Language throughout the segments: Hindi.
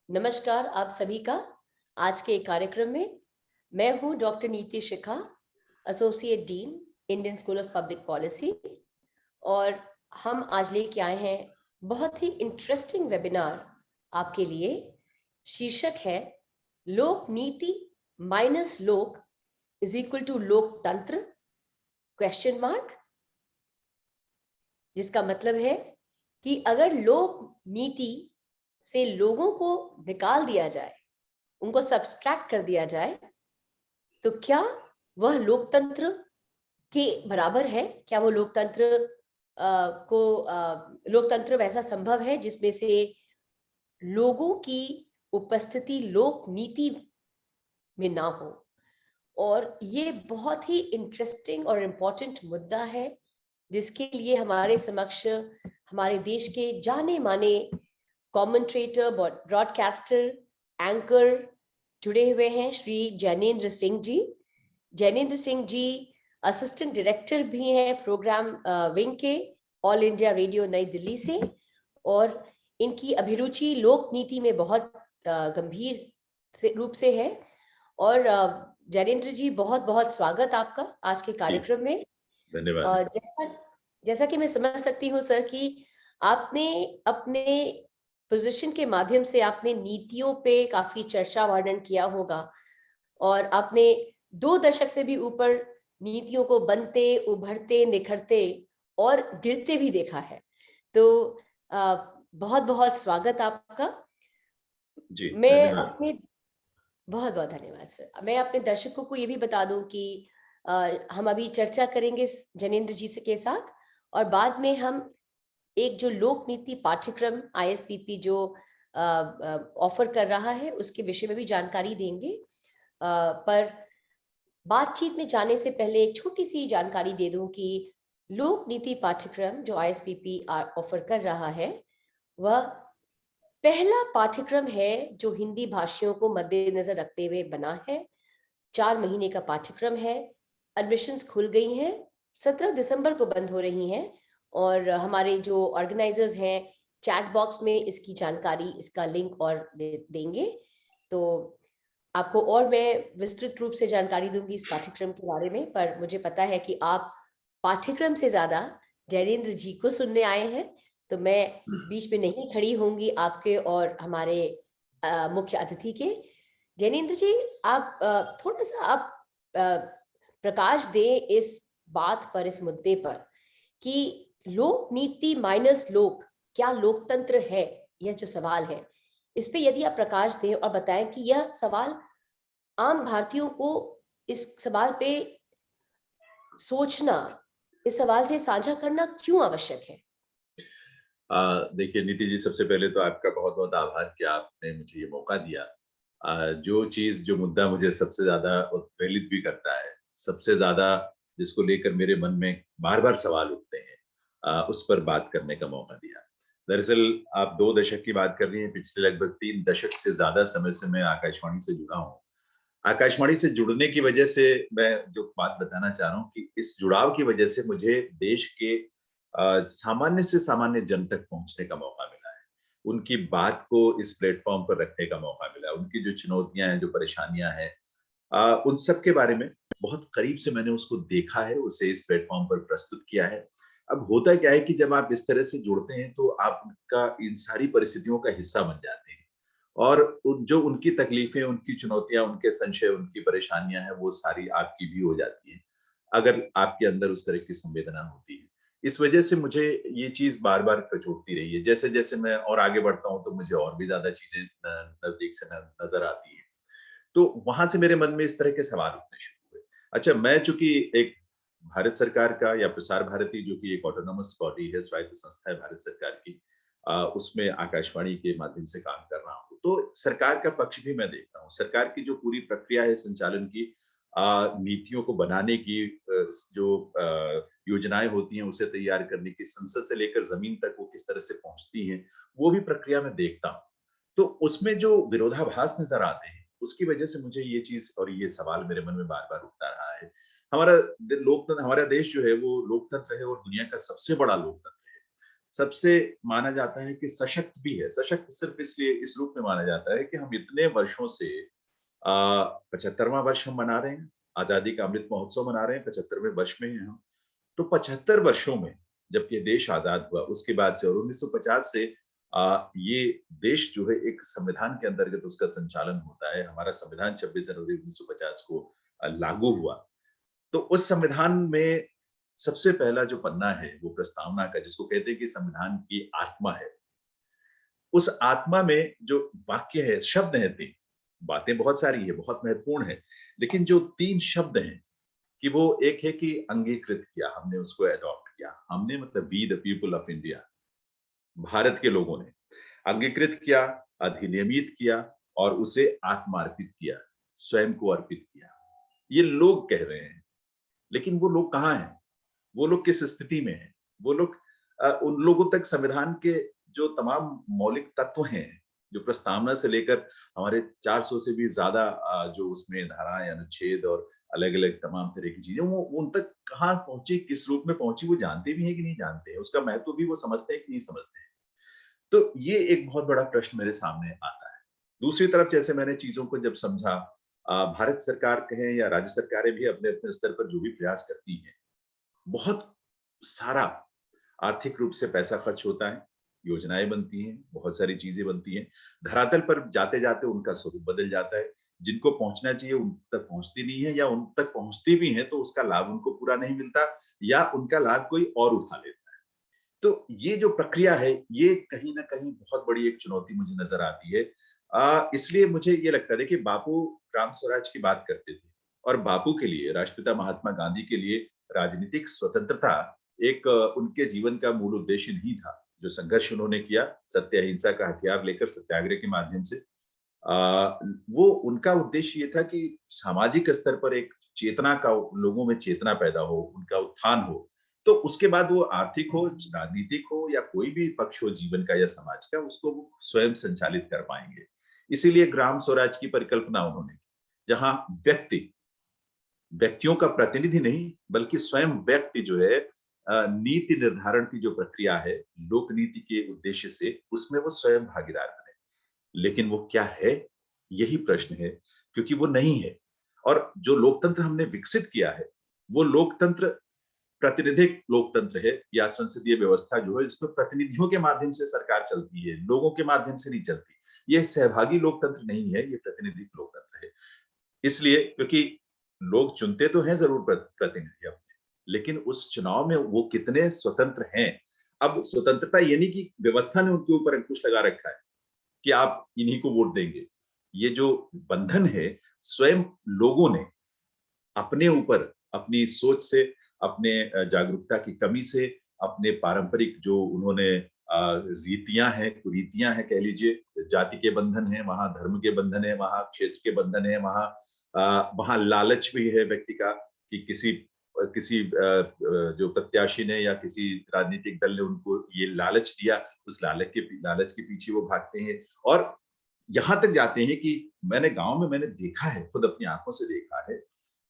नमस्कार आप सभी का। आज के कार्यक्रम में मैं हूं doctor Niti Shikha, associate dean, Indian school of public policy. और हम आज लेके आए हैं बहुत ही इंटरेस्टिंग वेबिनार आपके लिए। शीर्षक है लोक नीति माइनस लोक इज इक्वल टू लोकतंत्र क्वेश्चन मार्क। जिसका मतलब है कि अगर लोक नीति से लोगों को निकाल दिया जाए, उनको सब्सट्रैक्ट कर दिया जाए, तो क्या वह लोकतंत्र के बराबर है? क्या वो लोकतंत्र लोकतंत्र वैसा संभव है जिसमें से लोगों की उपस्थिति लोक नीति में ना हो? और ये बहुत ही इंटरेस्टिंग और इम्पोर्टेंट मुद्दा है, जिसके लिए हमारे समक्ष हमारे देश के जाने माने कमेंटेटर, ब्रॉडकास्टर, एंकर जुड़े हुए हैं, श्री जैनेंद्र सिंह जी। जैनेंद्र सिंह जी असिस्टेंट डायरेक्टर भी हैं प्रोग्राम विंग के, ऑल इंडिया रेडियो नई दिल्ली से। और इनकी अभिरुचि लोक नीति में बहुत गंभीर रूप से है। और जैनेंद्र जी, बहुत बहुत स्वागत आपका आज के जी, कार्यक्रम में। धन्यवाद। जैसा जैसा कि मैं समझ सकती हूँ सर कि आपने अपने पोजीशन के माध्यम से आपने नीतियों पे काफी चर्चा वर्णन किया होगा, और आपने 2 दशक से भी ऊपर नीतियों को बनते, उभरते, निखरते और गिरते भी देखा है। तो बहुत बहुत स्वागत आपका। जी, मैं धन्यवाद। अपने बहुत बहुत धन्यवाद सर। मैं अपने दर्शकों को ये भी बता दूं कि हम अभी चर्चा करेंगे जनेंद्र जी से के साथ, और बाद में हम एक जो लोक नीति पाठ्यक्रम आईएसपीपी जो ऑफर कर रहा है उसके विषय में भी जानकारी देंगे। पर बातचीत में जाने से पहले एक छोटी सी जानकारी दे दूं कि लोक नीति पाठ्यक्रम जो आईएसपीपी ऑफर कर रहा है, वह पहला पाठ्यक्रम है जो हिंदी भाषियों को मद्देनजर रखते हुए बना है। 4 महीने का पाठ्यक्रम है। एडमिशंस खुल गई हैं, 17 दिसंबर को बंद हो रही हैं। और हमारे जो ऑर्गेनाइजर्स हैं चैट बॉक्स में इसकी जानकारी, इसका लिंक और देंगे। तो आपको और मैं विस्तृत रूप से जानकारी दूंगी इस पाठ्यक्रम के बारे में, पर मुझे पता है कि आप पाठ्यक्रम से ज्यादा जैनेंद्र जी को सुनने आए हैं, तो मैं बीच में नहीं खड़ी होंगी आपके और हमारे मुख्य अतिथि के। जैनेंद्र जी, आप थोड़ा सा आप प्रकाश दें इस बात पर, इस मुद्दे पर कि लोक नीति माइनस लोक क्या लोकतंत्र है? यह जो सवाल है, इस पे यदि आप प्रकाश दें और बताएं कि यह सवाल आम भारतीयों को इस सवाल पे सोचना, इस सवाल से साझा करना क्यों आवश्यक है? देखिए नीति जी, सबसे पहले तो आपका बहुत-बहुत आभार कि आपने मुझे ये मौका दिया। जो मुद्दा मुझे सबसे ज़्यादा उत्प्रेरित भी करता है, सबसे ज़्यादा जिसको लेकर मेरे मन में बार-बार सवाल उठते हैं, उस पर बात करने का मौका दिया। दरअसल आप 2 दशक की बात कर रही हैं, पिछले लगभग 3 दशक से ज़्यादा समय से मैं आकाशवाणी से जुड़ा हूँ। आकाशवाणी से जुड़ने की वजह से मैं जो बात बताना चाह रहा हूँ कि इस जुड़ाव की वजह से मुझे देश के सामान्य से सामान्य जन तक पहुँचने का मौका मिला है। उनकी बात को इस प्लेटफ़ॉर्म पर रखने का मौका मिला है। उनकी जो चुनौतियाँ हैं, जो परेशानियाँ हैं, उन सब के बारे में बहुत करीब से मैंने उसको देखा है, उसे इस प्लेटफ़ॉर्म पर प्रस्तुत किया है। अब होता क्या है कि जब आप इस तरह से जुड़ते हैं, तो आप उनका इन सारी परिस्थितियों का हिस्सा बन जाते हैं। और जो उनकी तकलीफें, उनकी चुनौतियाँ, उनके संशय, उनकी परेशानियाँ हैं, वो सारी आपकी भी हो जाती हैं, अगर आपके अंदर उस तरह की संवेदना होती है। इस वजह से मुझे ये चीज़ बार-बार कचोटती रही है। जैसे-जैसे मैं और आगे बढ़ता हूँ, तो मुझे और भी ज़्यादा चीज़ें नज़दीक से नज़र आती हैं। तो वहाँ से मेरे मन में इस तरह के सवाल उठने शुरू हुए। अच्छा, मैं चूँकि एक भारत सरकार का या प्रसार भारती जो कि एक ऑटोनोमस बॉडी है, स्वायत्त संस्था है भारत सरकार की, उसमें आकाशवाणी के माध्यम से काम कर रहा हूँ। तो सरकार का पक्ष भी मैं देखता हूँ। सरकार की जो पूरी प्रक्रिया है संचालन की, नीतियों को बनाने की, जो योजनाएँ होती हैं उसे तैयार करने की, संसद से लेकर ज़मीन तक वो किस तरह से पहुँचती हैं, वो भी प्रक्रिया मैं देखता हूँ। तो उसमें जो विरोधाभास नज़र आते हैं, उसकी वजह से मुझे ये चीज़ और ये सवाल मेरे मन में बार-बार उठता रहा है। हमारा देश जो है वो लोकतंत्र है और दुनिया का सबसे बड़ा लोकतंत्र है। सबसे माना जाता है कि सशक्त भी है। सशक्त सिर्फ इसलिए इस रूप में माना जाता है कि हम इतने वर्षों से 75वां वर्ष हम मना रहे हैं, आज़ादी का अमृत महोत्सव मना रहे हैं, 75वें वर्ष में हैं हम। तो 75 वर्षों में जब ये देश आज़ाद हुआ, उसके बाद से और 1950 से ये देश जो है एक संविधान के अंतर्गत उसका संचालन होता है। हमारा संविधान 26 जनवरी 1950 को लागू हुआ। तो उस संविधान में सबसे पहला जो पन्ना है, वो प्रस्तावना का जिसको कहते हैं कि संविधान की आत्मा है। उस आत्मा में जो वाक्य है, शब्द हैं 3, बातें बहुत सारी हैं, बहुत महत्वपूर्ण है, लेकिन जो 3 शब्द हैं कि वो एक है कि अंगीकृत किया, हमने उसको अडॉप्ट किया। हमने मतलब we the people of India, Bharat के लोगों ने अंगीकृत किया, अधिनियमित किया और उसे आत्मार्पित किया, स्वयं को अर्पित किया। ये लोग कह रहे हैं, लेकिन वो लोग कहाँ हैं? वो लोग किस स्थिति में हैं? वो लोग उन लोगों तक संविधान के जो तमाम मौलिक तत्व हैं, जो प्रस्तावना से लेकर हमारे 400 से भी ज़्यादा जो उसमें धाराएँ, अनुच्छेद और अलग-अलग तमाम तरह की चीज़ें, वो उन तक कहाँ पहुँची, किस रूप में पहुँची, वो जानते भी हैं कि नहीं जानते हैं? उसका महत्व भी वो समझते हैं कि नहीं समझते हैं? तो ये एक बहुत बड़ा प्रश्न मेरे सामने आता है। दूसरी तरफ जैसे मैंने चीज़ों को जब समझा भारत सरकार कहें या राज्य सरकारें भी अपने-अपने स्तर पर जो भी प्रयास करती हैं, बहुत सारा आर्थिक रूप से पैसा खर्च होता है, योजनाएँ बनती हैं, बहुत सारी चीज़ें बनती हैं। धरातल पर जाते-जाते उनका स्वरूप बदल जाता है। जिनको पहुँचना चाहिए उन तक पहुँचती नहीं है या उन तक पहुँचती भी हैं तो उसका लाभ उनको पूरा नहीं मिलता या उनका लाभ कोई और उठा लेता है। तो ये जो प्रक्रिया है, ये कहीं न कहीं बहुत बड़ी एक चुनौती मुझे नज़र आती है। इसलिए मुझे ये लगता है देखिए बापू ग्राम स्वराज की बात करते थे और बापू के लिए, राष्ट्रपिता महात्मा गांधी के लिए राजनीतिक स्वतंत्रता एक उनके जीवन का मूल उद्देश्य नहीं था। जो संघर्ष उन्होंने किया, सत्य अहिंसा का हथियार लेकर सत्याग्रह के माध्यम से वो उनका उद्देश्य ये था कि सामाजिक स्तर पर एक चेतना का लोगों में चेतना पैदा हो, उनका उत्थान हो। तो उसके बाद वो आर्थिक हो, राजनीतिक हो या कोई भी पक्ष हो जीवन का या समाज का, उसको वो स्वयं संचालित कर पाएँगे। इसीलिए ग्राम स्वराज की परिकल्पना उन्होंने की, जहाँ व्यक्तियों का प्रतिनिधि नहीं, बल्कि स्वयं व्यक्ति जो है नीति निर्धारण की जो प्रक्रिया है, लोक नीति के उद्देश्य से, उसमें वो स्वयं भागीदार बने। लेकिन वो क्या है? यही प्रश्न है, क्योंकि वो नहीं है। और जो लोकतंत्र हमने विकसित किया है, वो लोकतंत्र प्रातिनिधिक लोकतंत्र है या संसदीय व्यवस्था जो है इसमें प्रतिनिधियों के माध्यम से सरकार चलती है, लोगों के माध्यम से नहीं चलती। ये सहभागी लोकतंत्र नहीं है, ये प्रतिनिधिक लोकतंत्र है। इसलिए क्योंकि लोग चुनते तो हैं ज़रूर प्रतिनिधि अपने, लेकिन उस चुनाव में वो कितने स्वतंत्र हैं। अब स्वतंत्रता ये नहीं कि व्यवस्था ने उनके ऊपर अंकुश लगा रखा है कि आप इन्हीं को वोट देंगे। ये जो बंधन है, स्वयं लोगों ने अपने ऊपर, अपनी सोच से, अपने जागरूकता की कमी से, अपने पारंपरिक जो उन्होंने रीतियाँ हैं, कुरीतियाँ हैं कह लीजिए, जाति के बंधन हैं, वहाँ धर्म के बंधन हैं, वहाँ क्षेत्र के बंधन हैं, वहाँ लालच भी है व्यक्ति का कि किसी जो प्रत्याशी ने या किसी राजनीतिक दल ने उनको ये लालच दिया, उस लालच के पीछे वो भागते हैं और यहाँ तक जाते हैं कि मैंने देखा है, खुद अपनी आँखों से देखा है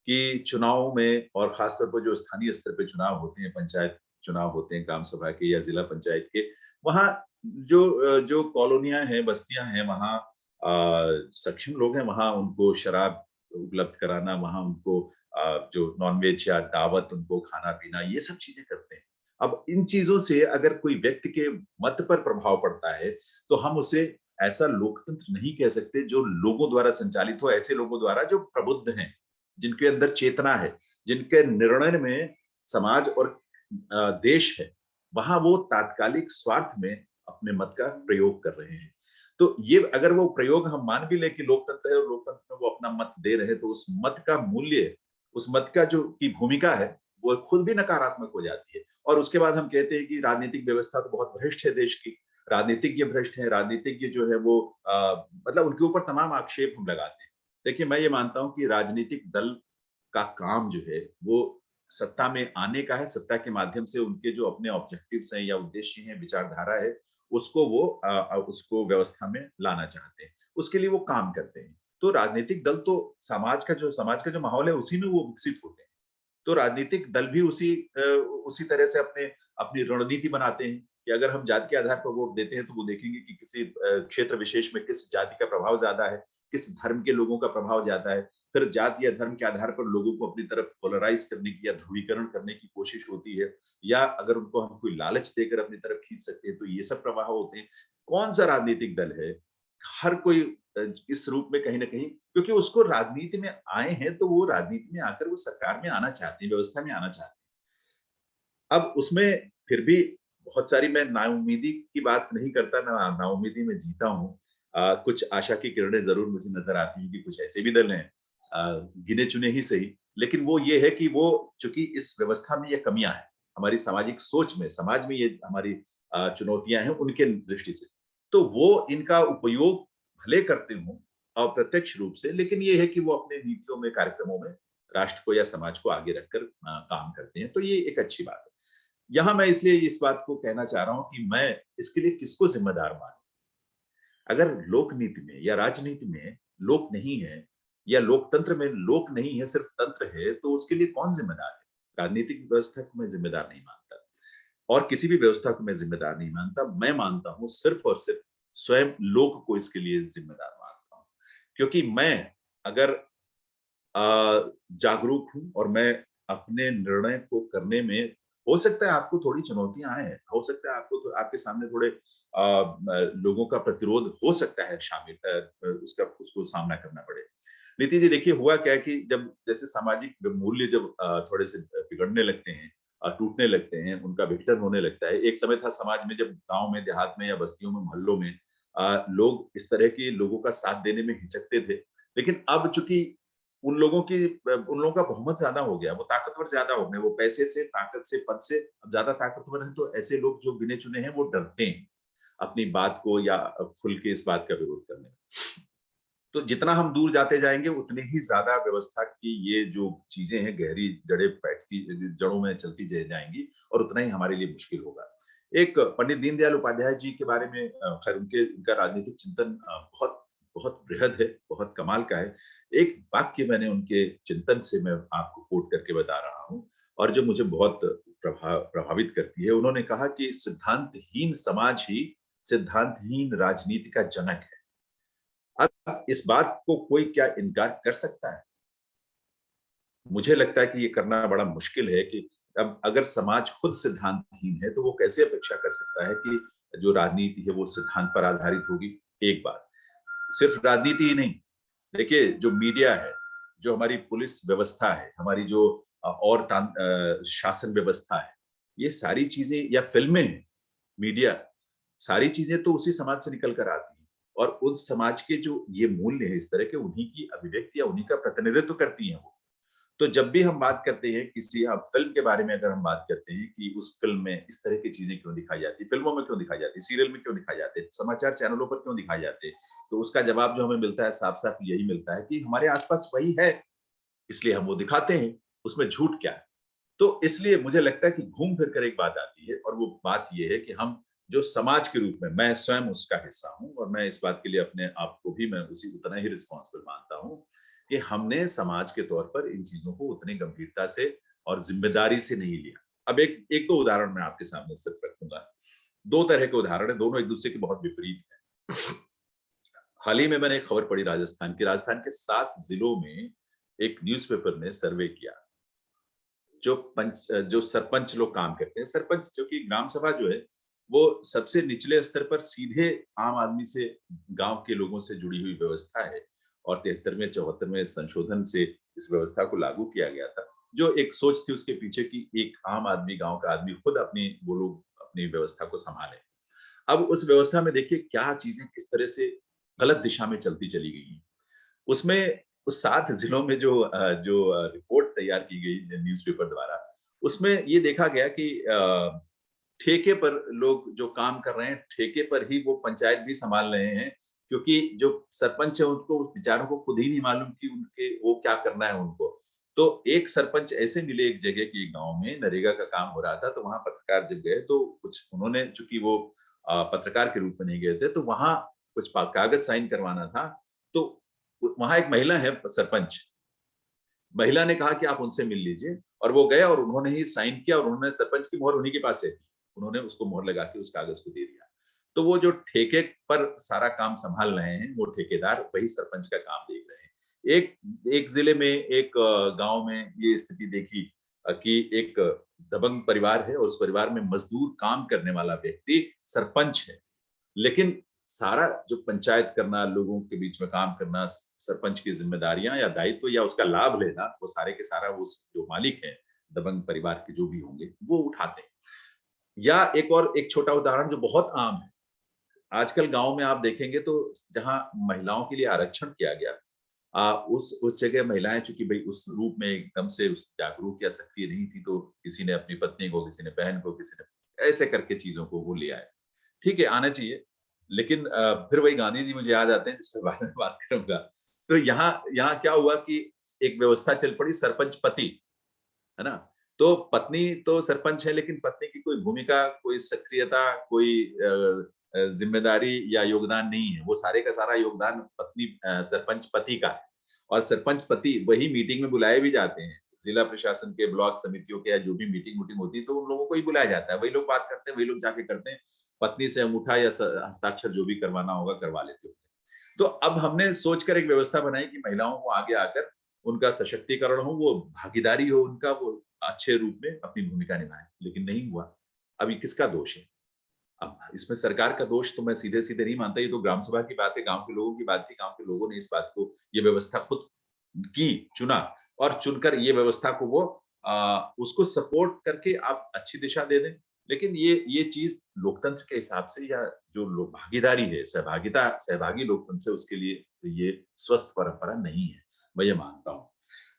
कि चुनाव में और खासतौर पर जो स्थानीय स्तर पे चुनाव होते हैं, पंचायत चुनाव होते हैं ग्राम सभा के या जिला पंचायत के, वहाँ जो कॉलोनियाँ हैं, बस्तियाँ हैं, वहाँ सक्षम लोग हैं, वहाँ उनको शराब उपलब्ध कराना, वहाँ उनको जो नॉन-वेज या दावत उनको खाना-पीना, ये सब चीज़ें करते हैं। अब इन चीज़ों से अगर कोई व्यक्ति के मत पर प्रभाव पड़ता है, तो हम उसे ऐसा लोकतंत्र नहीं कह सकते जो लोगों द्वारा संचालित हो, ऐसे लोगों द्वारा जो प्रबुद्ध हैं। जिनके अंदर चेतना है, जिनके निर्णय में समाज और देश है, वहाँ वो तात्कालिक स्वार्थ में अपने मत का प्रयोग कर रहे हैं। तो ये अगर वो प्रयोग हम मान भी लें कि लोकतंत्र है और लोकतंत्र में वो अपना मत दे रहे हैं, तो उस मत का मूल्य, उस मत का जो की भूमिका है, वो खुद भी नकारात्मक हो जाती है। और उसके बाद हम कहते हैं कि राजनीतिक व्यवस्था तो बहुत भ्रष्ट है देश की, राजनीतिज्ञ भ्रष्ट हैं, राजनीतिज्ञ जो है वो मतलब उनके ऊपर तमाम आक्षेप हम लगाते हैं। देखिए, मैं ये मानता हूँ कि राजनीतिक दल का काम जो है, वो सत्ता में आने का है, सत्ता के माध्यम से उनके जो अपने ऑब्जेक्टिव्स हैं या उद्देश्य हैं, विचारधारा है, उसको वो उसको व्यवस्था में लाना चाहते हैं। उसके लिए वो काम करते हैं। तो राजनीतिक दल तो समाज का जो माहौल है, उसी में वो विकसित होते हैं। तो राजनीतिक दल भी उसी तरह से अपनी रणनीति बनाते हैं। कि अगर हम जाति के आधार पर वोट देते हैं तो वो देखेंगे कि किसी क्षेत्र विशेष में किस जाति का प्रभाव ज्यादा है, किस धर्म के लोगों का प्रभाव ज्यादा है। फिर जाति या धर्म के आधार पर लोगों को अपनी तरफ पोलराइज करने की या ध्रुवीकरण करने की कोशिश होती है, या अगर उनको हम कोई लालच देकर अपनी तरफ खींच सकते हैं तो ये सब प्रभाव होते हैं। कौन सा राजनीतिक दल है, हर कोई इस रूप में कहीं न कहीं, क्योंकि उसको राजनीति में आए हैं तो वो राजनीति में आकर वो सरकार में आना चाहते हैं, व्यवस्था में आना चाहते हैं। अब उसमें फिर भी बहुत सारी, मैं नाउम्मीदी की बात नहीं करता, ना नाउम्मीदी में जीता हूँ। कुछ आशा की किरणें ज़रूर मुझे नज़र आती हैं कि कुछ ऐसे भी दल हैं, गिने-चुने ही सही, लेकिन वो ये है कि वो चूँकि इस व्यवस्था में ये कमियाँ हैं, हमारी सामाजिक सोच में, समाज में ये हमारी चुनौतियाँ हैं उनके दृष्टि से। तो वो इनका उपयोग भले करते हों अप्रत्यक्ष रूप से, लेकिन ये है कि वो अपने नीतियों में, कार्यक्रमों में राष्ट्र को या समाज को आगे रखकर काम करते हैं, तो ये एक अच्छी बात है। यहाँ मैं इसलिए इस बात को कहना चाह रहा हूँ कि मैं इसके लिए किसको ज़िम्मेदार मानूँ? अगर लोक नीति में या राजनीति में लोक नहीं है, या लोकतंत्र में लोक नहीं है, सिर्फ तंत्र है, तो उसके लिए कौन ज़िम्मेदार है? राजनीतिक व्यवस्था को मैं ज़िम्मेदार नहीं मानता, और किसी भी व्यवस्था को मैं ज़िम्मेदार नहीं मानता। मैं मानता हूँ सिर्फ और सिर्फ स्वयं लोक को इसके लिए ज़िम्मेदार मानता हूँ। क्योंकि मैं अगर जागरूक हूँ और मैं अपने निर्णय को करने में, हो सकता है आपको थोड़ी चुनौतियाँ आएँ, हो सकता है आपको तो आपके सामने थोड़े लोगों का प्रतिरोध हो सकता है शामिल, उसका उसको सामना करना पड़े। नीति जी देखिए, हुआ क्या है कि जब जैसे सामाजिक मूल्य जब थोड़े से बिगड़ने लगते हैं, टूटने लगते हैं, उनका विघटन होने लगता है। एक समय था समाज में जब गाँव में, देहात में या बस्तियों में, मोहल्लों में लोग इस तरह के लोगों का साथ देने में हिचकते थे। लेकिन अब चूँकि उन लोगों का बहुमत ज़्यादा हो गया, वो ताकतवर ज़्यादा हो गए, वो पैसे से, ताकत से, पद से अब ज़्यादा ताकतवर हैं, तो ऐसे लोग जो गिने-चुने हैं, वो डरते हैं, अपनी बात को या खुल के इस बात का विरोध करने में। तो जितना हम दूर जाते जाएँगे, उतनी ही ज़्यादा व्यवस्था की ये जो चीज़ें हैं, गहरी जड़ें बैठती जड़ों में चलती जाएँगी, और उतना ही हमारे लिए मुश्किल होगा। एक पंडित दीनदयाल उपाध्याय जी के बारे में, खैर उनका राजनीतिक चिंतन बहुत बहुत बृहद है, बहुत कमाल का है। एक वाक्य मैंने उनके चिंतन से मैं आपको कोट करके बता रहा हूँ, और जो मुझे बहुत प्रभावित करती है। उन्होंने कहा कि सिद्धांतहीन समाज ही सिद्धांतहीन राजनीति का जनक है। अब इस बात को कोई क्या इनकार कर सकता है? मुझे लगता है कि ये करना बड़ा मुश्किल है कि अब अगर समाज खुद सिद्धांतहीन है, तो वो कैसे अपेक्षा कर सकता है कि जो राजनीति है वो सिद्धांत पर आधारित होगी? एक बात। सिर्फ राजनीति ही नहीं, देखिए जो मीडिया है, जो हमारी पुलिस व्यवस्था है, हमारी जो शासन व्यवस्था है, ये सारी चीज़ें, या फ़िल्में हैं, मीडिया, सारी चीज़ें तो उसी समाज से निकल कर आती हैं, और उस समाज के जो ये मूल्य हैं इस तरह के, उन्हीं की अभिव्यक्ति या उन्हीं का प्रतिनिधित्व करती हैं वो। तो जब भी हम बात करते हैं किसी फ़िल्म के बारे में, अगर हम बात करते हैं कि उस फ़िल्म में इस तरह की चीज़ें क्यों दिखाई जाती हैं, फ़िल्मों में क्यों दिखाई जाती है, सीरियल में क्यों दिखाई जाते हैं, समाचार चैनलों पर क्यों दिखाई जाते हैं, तो उसका जवाब जो हमें मिलता है साफ-साफ यही मिलता है कि हमारे आस-पास वही है, इसलिए हम वो दिखाते हैं, उसमें झूठ क्या है? तो इसलिए मुझे लगता है कि घूम फिर कर एक बात आती है, और वो बात ये है कि हम जो समाज के रूप में, मैं स्वयं उसका हिस्सा हूँ, और मैं इस बात के लिए अपने आप को भी मैं उसी उतना ही रिस्पॉन्सिबल मानता हूँ कि हमने समाज के तौर पर इन चीज़ों को उतनी गंभीरता से और ज़िम्मेदारी से नहीं लिया। अब एक एक 2 उदाहरण मैं आपके सामने सिर्फ रखूँगा। 2 तरह के उदाहरण हैं, दोनों एक-दूसरे के बहुत विपरीत हैं। हाल ही में मैंने एक खबर पढ़ी राजस्थान की। राजस्थान के 7 जिलों में एक न्यूज़पेपर ने सर्वे किया। जो सरपंच लोग काम करते हैं, सरपंच जो कि ग्राम सभा जो है, वो सबसे निचले स्तर पर सीधे आम आदमी से, गाँव के लोगों से जुड़ी हुई व्यवस्था है, और 73वें 74वें संशोधन से इस व्यवस्था को लागू किया गया था। जो एक सोच थी उसके पीछे कि एक आम आदमी, गाँव का आदमी खुद वो लोग अपनी व्यवस्था को सँभालें। अब उस व्यवस्था में देखिए क्या चीज़ें किस तरह से गलत दिशा में चलती चली गई हैं। उसमें उस 7 जिलों में जो रिपोर्ट तैयार की गई न्यूज़पेपर द्वारा, उसमें ये देखा गया कि ठेके पर लोग जो काम कर रहे हैं, ठेके पर ही वो पंचायत भी सँभाल रहे हैं, क्योंकि जो सरपंच है उनको बेचारों को खुद ही नहीं मालूम कि उनके वो क्या करना है उनको। तो एक सरपंच ऐसे मिले एक जगह के गाँव में, नरेगा का काम हो रहा था, तो वहाँ पत्रकार जब गए तो कुछ उन्होंने, चूँकि वो पत्रकार के रूप में नहीं गए थे, तो वहाँ कुछ कागज़ साइन करवाना था, तो वहाँ एक महिला है सरपंच, महिला ने कहा कि आप उनसे मिल लीजिए, और वो गए और उन्होंने ही साइन किया, और उन्होंने, सरपंच की मोहर उन्हीं के पास है। उन्होंने उसको मोहर लगा के उस कागज को दे दिया। तो वो जो ठेके पर सारा काम संभाल रहे हैं, वो ठेकेदार वही सरपंच का काम देख रहे हैं। एक एक जिले में, एक गाँव में ये स्थिति देखी कि एक दबंग परिवार है और उस परिवार में मज़दूर काम करने वाला व्यक्ति सरपंच है। लेकिन सारा जो पंचायत करना, लोगों के बीच में काम करना, सरपंच की ज़िम्मेदारियाँ या दायित्व या उसका लाभ लेना, वो सारे के सारा उस जो मालिक हैं, दबंग परिवार के जो भी होंगे, वो उठाते हैं। या एक और एक छोटा उदाहरण जो बहुत आम है। आजकल गाँव में आप देखेंगे तो जहाँ महिलाओं के लिए आरक्षण किया गया, उस जगह महिलाएँ चूँकि भई उस रूप में एकदम से उस जागरूक या सक्रिय नहीं थी, तो किसी ने अपनी पत्नी को, किसी ने बहन को, किसी ने ऐसे करके चीज़ों को वो ले आए। ठीक है, आना चाहिए। लेकिन फिर वही गांधी जी मुझे याद आते हैं, जिस पे बाद में बात करूँगा। तो यहाँ यहाँ क्या हुआ कि एक व्यवस्था चल पड़ी सरपंच पति, है ना? तो पत्नी तो सरपंच है, लेकिन पत्नी की कोई भूमिका, कोई सक्रियता, कोई ज़िम्मेदारी या योगदान नहीं है। वो सारे का सारा योगदान सरपंच पति का है। और सरपंच पति वही मीटिंग में बुलाए भी जाते हैं। जिला प्रशासन के, ब्लॉक समितियों के या जो भी मीटिंग-वूटिंग होती है, तो उन लोगों को ही बुलाया जाता है। वही लोग बात करते हैं, वही लोग जाके करते हैं। पत्नी से अंगूठा या हस्ताक्षर जो भी करवाना होगा, करवा लेते होंगे। तो अब हमने सोचकर एक व्यवस्था बनाई कि महिलाओं को आगे आकर उनका सशक्तिकरण हो, वो भागीदारी हो उनका, वो अच्छे रूप में अपनी भूमिका निभाएँ, लेकिन नहीं हुआ। अब ये किसका दोष है? अब इसमें सरकार का दोष तो मैं सीधे-सीधे नहीं मानता, ये तो ग्राम सभा की बात है, गाँव के लोगों की बात थी, गाँव के लोगों ने इस बात को, ये व्यवस्था खुद की, चुना और चुनकर ये व्यवस्था को वो उसको सपोर्ट करके आप अच्छी दिशा दे दें। लेकिन ये चीज़ लोकतंत्र के हिसाब से या जो लोग भागीदारी है, सहभागी लोकतंत्र है, उसके लिए ये स्वस्थ परंपरा नहीं है, मैं ये मानता हूँ।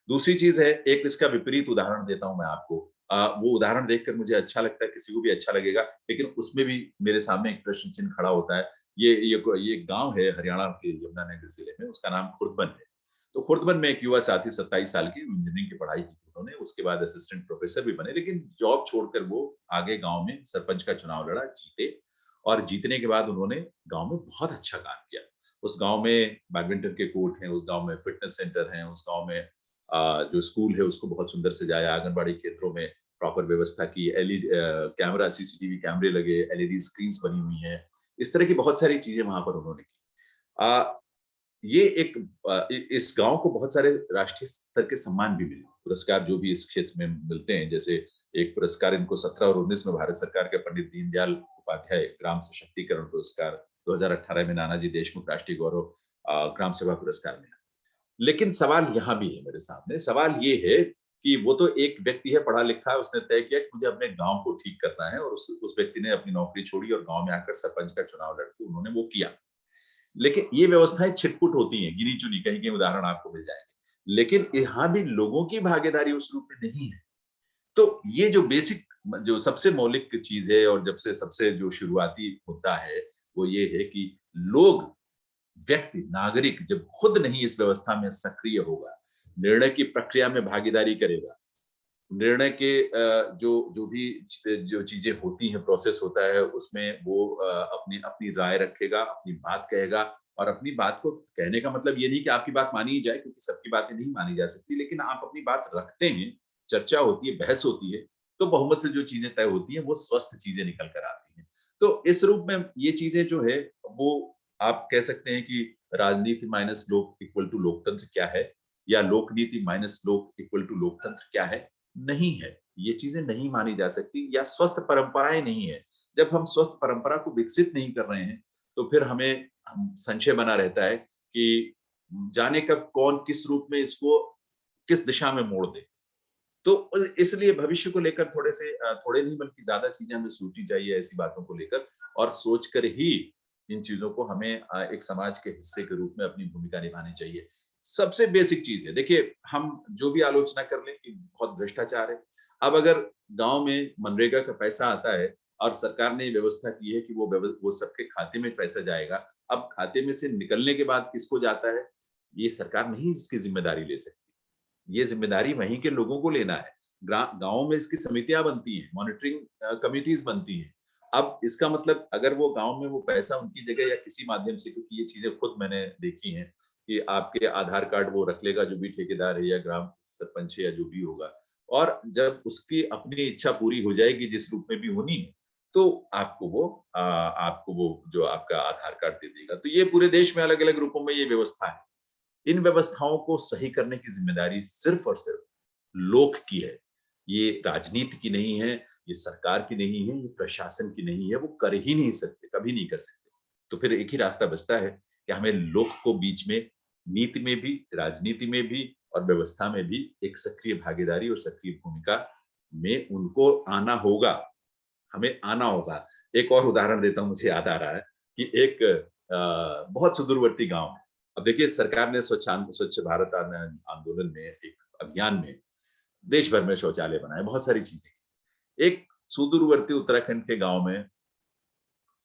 दूसरी चीज़ है, एक इसका विपरीत उदाहरण देता हूँ मैं आपको। वो उदाहरण देखकर मुझे अच्छा लगता है, किसी को भी अच्छा लगेगा, लेकिन उसमें भी मेरे सामने एक प्रश्न चिन्ह खड़ा होता है। ये एक गाँव है हरियाणा के यमुनानगर जिले में, उसका नाम खुर्दबन है। तो खुर्दबन में एक युवा साथी 27 साल की इंजीनियरिंग की पढ़ाई की थी उन्होंने, उसके बाद असिस्टेंट प्रोफेसर भी बने, लेकिन जॉब छोड़कर वो आगे गाँव में सरपंच का चुनाव लड़ा, जीते और जीतने के बाद उन्होंने गाँव में बहुत अच्छा काम किया। उस गाँव में बैडमिंटन के कोर्ट हैं, उस गाँव में फिटनेस सेंटर हैं, उस गाँव में जो स्कूल है उसको बहुत सुंदर सजाया, आंगनबाड़ी केंद्रों में प्रॉपर व्यवस्था की, कैमरा, सीसीटीवी कैमरे लगे, एलईडी स्क्रीन्स बनी हुई हैं। इस तरह की बहुत सारी चीज़ें वहाँ पर उन्होंने की। अ, ये एक इस गाँव को बहुत सारे राष्ट्रीय स्तर के सम्मान भी मिले। पुरस्कार जो भी इस क्षेत्र में मिलते हैं, जैसे एक पुरस्कार इनको 17 और 19 में भारत सरकार के पंडित दीनदयाल उपाध्याय ग्राम सशक्तिकरण पुरस्कार, 2018 में नानाजी देशमुख राष्ट्रीय गौरव ग्राम सभा पुरस्कार मिला। लेकिन सवाल यहाँ भी है मेरे सामने, सवाल ये है कि वो तो एक व्यक्ति है, पढ़ा-लिखा है, उसने तय किया कि मुझे अपने गाँव को ठीक करना है और उस व्यक्ति ने अपनी नौकरी छोड़ी और गाँव में आकर सरपंच का चुनाव लड़ के उन्होंने वो किया। लेकिन ये व्यवस्थाएँ छिट-पुट होती हैं, गिनी-चुनी, कहीं-कहीं उदाहरण आपको मिल जाएँगे। लेकिन यहाँ भी लोगों की भागीदारी उस रूप में नहीं है। तो ये जो बेसिक जो सबसे मौलिक चीज़ है और जब से सबसे जो शुरुआती मुद्दा है, वो ये है कि लोग, व्यक्ति, नागरिक जब खुद नहीं इस व्यवस्था में सक्रिय होगा, निर्णय की प्रक्रिया में भागीदारी करेगा, निर्णय के जो जो भी जो चीज़ें होती हैं, प्रोसेस होता है, उसमें वो अपनी अपनी राय रखेगा, अपनी बात कहेगा और अपनी बात को कहने का मतलब ये नहीं कि आपकी बात मानी ही जाए, क्योंकि सबकी बातें नहीं मानी जा सकती, लेकिन आप अपनी बात रखते हैं, चर्चा होती है, बहस होती है, तो बहुमत से जो चीज़ें तय होती हैं, वो स्वस्थ चीज़ें निकल कर आती हैं। तो इस रूप में ये चीज़ें जो है, वो आप कह सकते हैं कि राजनीति माइनस लोक इक्वल टू लोकतंत्र क्या है? या लोकनीति माइनस लोक इक्वल टू लोकतंत्र क्या है? नहीं है। ये चीज़ें नहीं मानी जा सकती या स्वस्थ परंपराएँ नहीं है। जब हम स्वस्थ परंपरा को विकसित नहीं कर रहे हैं, तो फिर हमें संशय बना रहता है कि जाने कब कौन किस रूप में इसको किस दिशा में मोड़ दे। तो इसलिए भविष्य को लेकर थोड़े नहीं बल्कि ज़्यादा चीज़ें हमें सोचनी चाहिए ऐसी बातों को लेकर और सोचकर ही इन चीज़ों को हमें एक समाज के हिस्से के रूप में अपनी भूमिका निभानी चाहिए। सबसे बेसिक चीज़ है, देखिए हम जो भी आलोचना कर लें कि बहुत भ्रष्टाचार है। अब अगर गाँव में मनरेगा का पैसा आता है और सरकार ने ये व्यवस्था की है कि वो सबके खाते में पैसा जाएगा। अब खाते में से निकलने के बाद किसको जाता है, ये सरकार नहीं इसकी ज़िम्मेदारी ले सकती। ये ज़िम्मेदारी वहीं के लोगों को लेना है। गाँव में इसकी समितियाँ बनती हैं, मॉनिटरिंग कमिटीज़ बनती हैं। अब इसका मतलब अगर वो गाँव में वो पैसा उनकी जगह या किसी माध्यम से, क्योंकि ये चीज़ें खुद मैंने देखी हैं कि आपके आधार कार्ड वो रख लेगा जो भी ठेकेदार है या ग्राम सरपंच है या जो भी होगा और जब उसकी अपनी इच्छा पूरी हो जाएगी जिस रूप में भी होनी है, तो आपको वो जो आपका आधार कार्ड दे देगा। तो ये पूरे देश में अलग-अलग रूपों में ये व्यवस्था है। इन व्यवस्थाओं को सही करने की ज़िम्मेदारी सिर्फ़ और सिर्फ़ लोक की है। ये राजनीति की नहीं है, ये सरकार की नहीं है, ये प्रशासन की नहीं है, वो कर ही नहीं सकते, कभी नहीं कर सकते। तो फिर एक ही रास्ता बचता है कि हमें लोक को बीच में नीति में भी, राजनीति में भी और व्यवस्था में भी एक सक्रिय भागीदारी और सक्रिय भूमिका में उनको आना होगा, हमें आना होगा। एक और उदाहरण देता हूँ, मुझे याद आ रहा है कि एक बहुत सुदूरवर्ती गाँव है। अब देखिए सरकार ने स्वच्छ भारत आंदोलन में एक अभियान में देश भर में शौचालय बनाए, बहुत सारी चीज़ें की। एक सुदूरवर्ती उत्तराखंड के गाँव में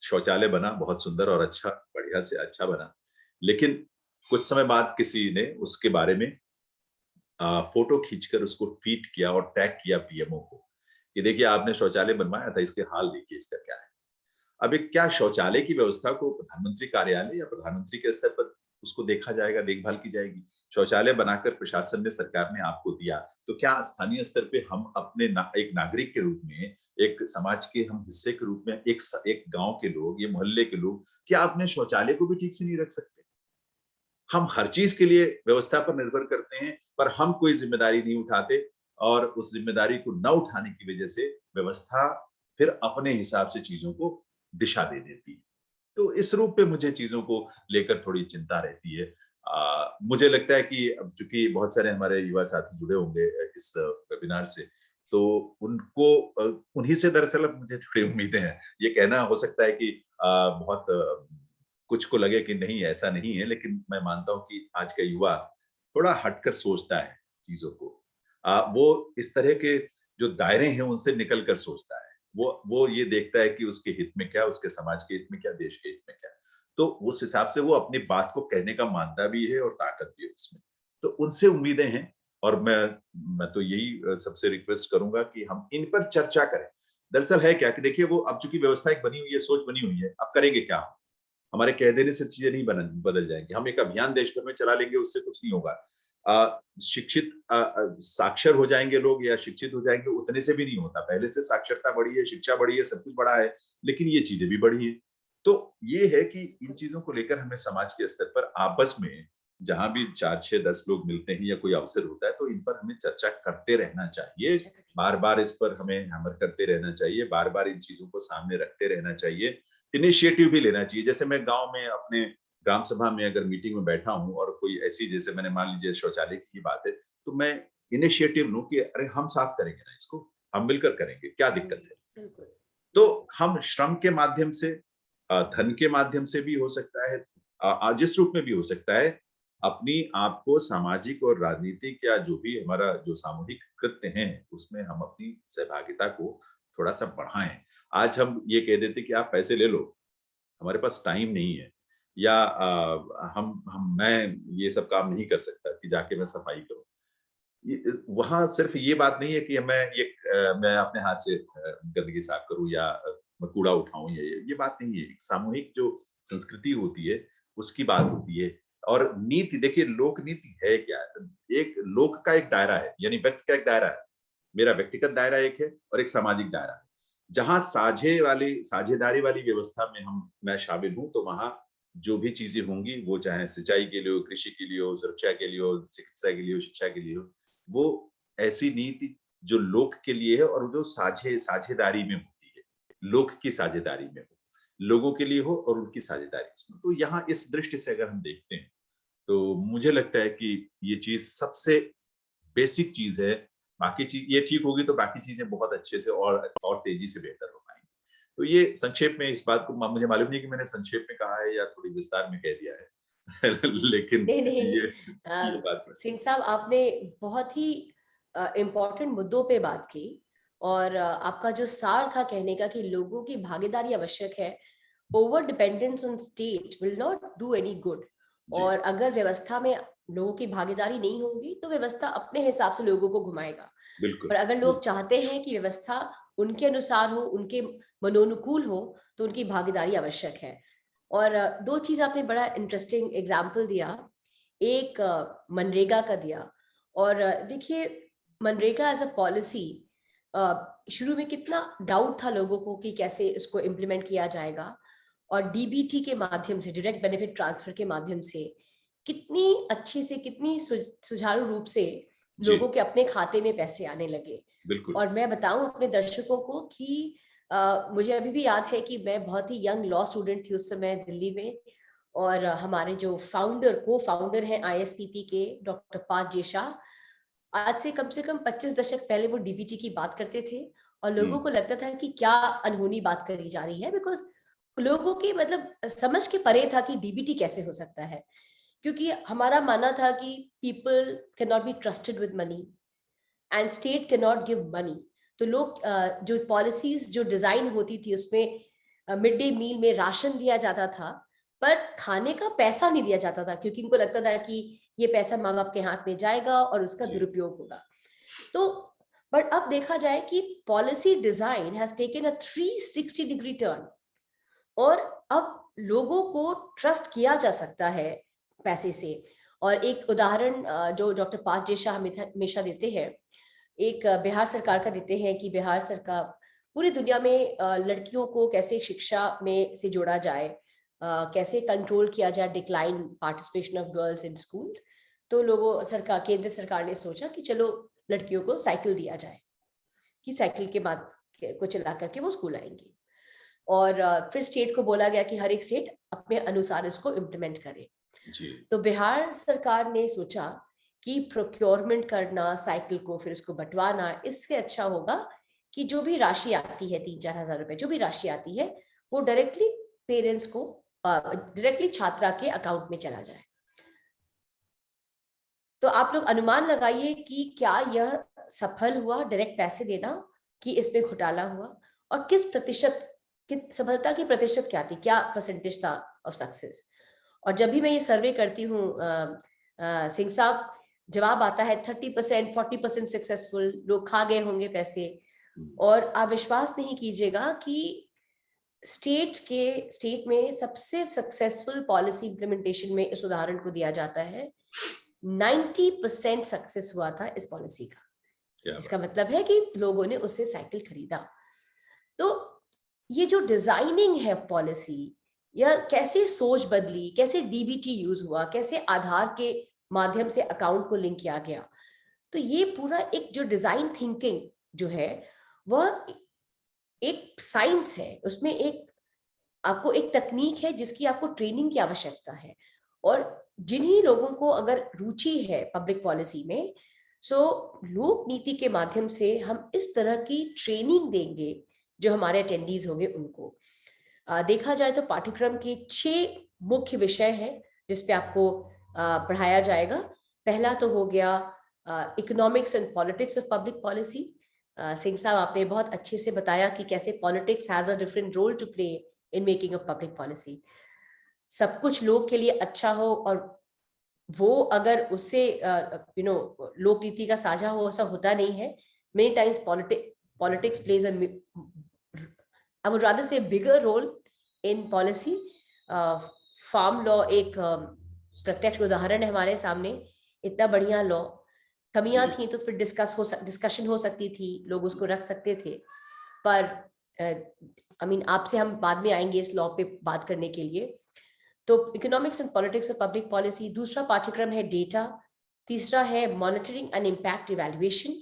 शौचालय बना, बहुत सुंदर और अच्छा, बढ़िया से अच्छा बना। लेकिन कुछ समय बाद किसी ने उसके बारे में फ़ोटो खींचकर उसको ट्वीट किया और टैग किया पीएमओ को, कि देखिए आपने शौचालय बनवाया था, इसके हाल देखिए इसका क्या है। अब एक क्या शौचालय की व्यवस्था को प्रधानमंत्री कार्यालय या प्रधानमंत्री के स्तर पर उसको देखा जाएगा, देखभाल की जाएगी? शौचालय बनाकर प्रशासन ने, सरकार ने आपको दिया, तो क्या स्थानीय स्तर पे हम अपने एक नागरिक के रूप में, एक समाज के हम हिस्से के रूप में, एक गाँव के लोग, ये मोहल्ले के लोग, क्या अपने शौचालय को भी ठीक से नहीं रख सकते? हम हर चीज़ के लिए व्यवस्था पर निर्भर करते हैं, पर हम कोई ज़िम्मेदारी नहीं उठाते और उस ज़िम्मेदारी को न उठाने की वजह से व्यवस्था फिर अपने हिसाब से चीज़ों को दिशा दे देती है। तो इस रूप पे मुझे चीज़ों को लेकर थोड़ी चिंता रहती है। मुझे लगता है कि अब चूँकि बहुत सारे हमारे युवा साथी जुड़े होंगे इस वेबिनार से, तो उनको उन्हीं से दरअसल अब मुझे थोड़ी उम्मीदें हैं। ये कहना हो सकता है कि बहुत कुछ को लगे कि नहीं ऐसा नहीं है, लेकिन मैं मानता हूँ कि आज का युवा थोड़ा हटकर सोचता है चीज़ों को। वो इस तरह के जो दायरे हैं उनसे निकल कर सोचता है। वो ये देखता है कि उसके हित में क्या, उसके समाज के हित में क्या, देश के हित में क्या। तो उस हिसाब से वो अपनी बात को कहने का मानता भी है और ताकत भी है उसमें। तो उनसे उम्मीदें हैं और मैं तो यही सबसे रिक्वेस्ट करूँगा कि हम इन पर चर्चा करें। दरअसल है क्या कि देखिए वो अब चूँकि व्यवस्था एक बनी हुई है, सोच बनी हुई है, अब करेंगे क्या हम? हमारे कह देने से चीज़ें नहीं बदल जाएँगी। हम एक अभियान देश भर में चला लेंगे, उससे कुछ नहीं होगा। साक्षर हो जाएँगे लोग या शिक्षित हो जाएँगे, उतने से भी नहीं होता। पहले से साक्षरता बढ़ी है, शिक्षा बढ़ी है, सब कुछ बढ़ा है, लेकिन ये चीज़ें भी बढ़ी हैं। तो ये है कि इन चीज़ों को लेकर हमें समाज के स्तर पर आपस में जहाँ भी 4, 6, 10 लोग मिलते हैं या कोई अवसर होता है, तो इन पर हमें चर्चा करते रहना चाहिए। चर्चा करें। बार-बार इस पर हमें हैमर करते रहना चाहिए, बार-बार इन चीज़ों को सामने रखते रहना चाहिए। इनिशिएटिव भी लेना चाहिए। जैसे मैं गाँव में अपने ग्राम सभा में अगर मीटिंग में बैठा हूँ और कोई ऐसी जैसे मैंने मान लीजिए शौचालय की ही बात है, तो मैं इनिशिएटिव लूँ कि अरे हम साफ करेंगे ना इसको, हम मिलकर करेंगे, क्या हुँ, दिक्कत है? बिल्कुल। तो हम श्रम के माध्यम से धन के माध्यम से भी हो सकता है जिस रूप में भी हो सकता है, अपनी आप को सामाजिक और राजनीतिक या जो भी हमारा जो सामूहिक कृत्य हैं, उसमें हम अपनी सहभागिता को थोड़ा-सा बढ़ाएँ। आज हम ये कह देते हैं कि आप पैसे ले लो, हमारे पास टाइम नहीं है या मैं ये सब काम नहीं कर सकता कि जाके मैं सफाई करूँ। वहाँ सिर्फ ये बात नहीं है कि मैं अपने हाथ से गंदगी साफ करूँ या मैं कूड़ा उठाऊँ या ये बात नहीं है। एक सामूहिक जो संस्कृति होती है, उसकी बात होती है और नीति देखिए लोक नीति है क्या? एक लोक का एक दायरा है, यानी व्यक्ति का एक दायरा है। मेरा व्यक्तिगत दायरा एक है और एक सामाजिक दायरा है। जहाँ साझेदारी वाली व्यवस्था में मैं शामिल हूँ, तो वहाँ जो भी चीज़ें होंगी, वो चाहे सिंचाई के लिए हो, कृषि के लिए हो, सुरक्षा के लिए हो, चिकित्सा के लिए हो, शिक्षा के लिए हो, वो ऐसी नीति जो लोक के लिए है और जो साझेदारी में होती है, लोक की साझेदारी में हो, लोगों के लिए हो और उनकी साझेदारी उसमें। तो यहाँ इस दृष्टि से अगर हम देखते हैं, तो मुझे लगता है कि ये चीज़ सबसे बेसिक चीज़ है। बाकी चीज़ ये ठीक होगी तो बाकी चीज़ें बहुत अच्छे से और तेज़ी से बेहतर हो पाएँगी। तो ये संक्षेप में इस बात को मुझे मालूम नहीं कि मैंने संक्षेप में कहा है या थोड़ी विस्तार में कह दिया है। लेकिन नहीं, नहीं। ये बात है। सिंह साहब आपने बहुत ही इम्पोर्टेंट मुद्दों पे बात की और आपका जो सार था कहने का कि लोगों की भागीदारी आवश्यक है। Over dependence on state will not do any good ji, और अगर व्यवस्था में लोगों की भागीदारी नहीं होगी तो व्यवस्था अपने हिसाब से लोगों को घुमाएगा। बिल्कुल, पर अगर लोग बिल्कुल। चाहते हैं कि व्यवस्था उनके अनुसार हो, उनके मनोनुकूल हो, तो उनकी भागीदारी आवश्यक है। और 2 चीज़ आपने बड़ा इंटरेस्टिंग एग्ज़ाम्पल दिया। एक मनरेगा का दिया और देखिए मनरेगा एज़ अ पॉलिसी शुरू में कितना डाउट था लोगों को कि कैसे इसको इम्प्लीमेंट किया जाएगा, और डीबीटी के माध्यम से, डायरेक्ट बेनिफिट ट्रांसफर के माध्यम से कितनी अच्छी से, कितनी सुचारू रूप से जी, लोगों के अपने खाते में पैसे आने लगे। बिल्कुल। और मैं बताऊं अपने दर्शकों को कि मुझे अभी भी याद है कि मैं बहुत ही यंग लॉ स्टूडेंट थी उस समय दिल्ली में, और हमारे जो को फाउंडर हैं आईएसपीपी के, डॉक्टर पार्थ जेशा, आज से कम 25 दशक पहले वो डीबीटी की बात करते थे, और लोगों हुँ, को लगता था कि क्या अनहोनी बात करी जा रही है, बिकॉज लोगों की मतलब समझ के परे था कि डीबीटी कैसे हो सकता है, क्योंकि हमारा मानना था कि people can not be trusted with money and state can not give money. तो लोग जो पॉलिसीज जो डिजाइन होती थी उसमें मिड डे मील में राशन दिया जाता था, पर खाने का पैसा नहीं दिया जाता था, क्योंकि उनको लगता था कि ये पैसा माँ बाप के हाथ में जाएगा और उसका जी, दुरुपयोग होगा। तो बट अब देखा जाए कि policy design has taken a 360 degree turn, और अब लोगों को ट्रस्ट किया जा सकता है पैसे से। और एक उदाहरण जो डॉक्टर पार्थ जेशा हमेशा देते हैं, एक बिहार सरकार का देते हैं कि बिहार सरकार पूरी दुनिया में लड़कियों को कैसे शिक्षा में से जोड़ा जाए, कैसे कंट्रोल किया जाए decline participation of girls in schools. तो केंद्र सरकार ने सोचा कि चलो लड़कियों को साइकिल दिया जाए, कि साइकिल के बाद को चला करके वो स्कूल आएंगी। और फिर स्टेट को बोला गया कि हर एक स्टेट अपने अनुसार इसको इम्प्लीमेंट करे। जी, तो बिहार सरकार ने सोचा कि प्रोक्योरमेंट करना साइकिल को, फिर उसको बंटवाना, इससे अच्छा होगा कि जो भी राशि आती है 3-4 हजार रुपए, जो भी राशि आती है वो डायरेक्टली पेरेंट्स को, डायरेक्टली छात्रा के अकाउंट में चला जाए। तो आप लोग अनुमान लगाइए कि क्या यह सफल हुआ डायरेक्ट पैसे देना, कि इसमें घोटाला हुआ, और किस प्रतिशत की सफलता की प्रतिशत क्या थी, क्या परसेंटेज था ऑफ सक्सेस। और जब भी मैं ये सर्वे करती हूँ सिंह साहब, जवाब आता है 30%, 40% सक्सेसफुल, लोग खा गए होंगे पैसे। हुँ, और आप विश्वास नहीं कीजिएगा कि स्टेट में सबसे सक्सेसफुल पॉलिसी इंप्लीमेंटेशन में इस उदाहरण को दिया जाता है। 90% सक्सेस हुआ था इस पॉलिसी का, क्या जिसका बात! मतलब है कि लोगों ने उससे साइकिल खरीदा। तो ये जो डिजाइनिंग है पॉलिसी, या कैसे सोच बदली, कैसे डीबीटी यूज हुआ, कैसे आधार के माध्यम से अकाउंट को लिंक किया गया, तो ये पूरा एक जो डिजाइन थिंकिंग जो है, वह एक साइंस है, उसमें एक आपको एक तकनीक है जिसकी आपको ट्रेनिंग की आवश्यकता है। और जिन्हीं लोगों को अगर रुचि है पब्लिक पॉलिसी में, सो लोक नीति के माध्यम से हम इस तरह की ट्रेनिंग देंगे जो हमारे अटेंडीज होंगे उनको। देखा जाए तो पाठ्यक्रम के 6 मुख्य विषय हैं जिसपे आपको पढ़ाया जाएगा। पहला तो हो गया economics and politics of public policy. Singh sahab, आपने बहुत अच्छे से बताया कि कैसे politics has a different role to play in making of public policy. सब कुछ लोग के लिए अच्छा हो, और वो अगर उससे लोक नीति का साझा हो, ऐसा होता नहीं है। Many times politics plays a I would rather say bigger role in policy. Farm law एक प्रत्यक्ष उदाहरण है हमारे सामने। इतना बढ़िया लॉ, कमियां जी, थी तो उस पर डिस्कशन हो सकती थी, लोग उसको रख सकते थे। पर आई मीन आपसे हम बाद में आएंगे इस लॉ पे बात करने के लिए। तो economics and politics of public policy, दूसरा पाठ्यक्रम है डेटा, तीसरा है मॉनिटरिंग एंड इम्पैक्ट इवैल्यूएशन,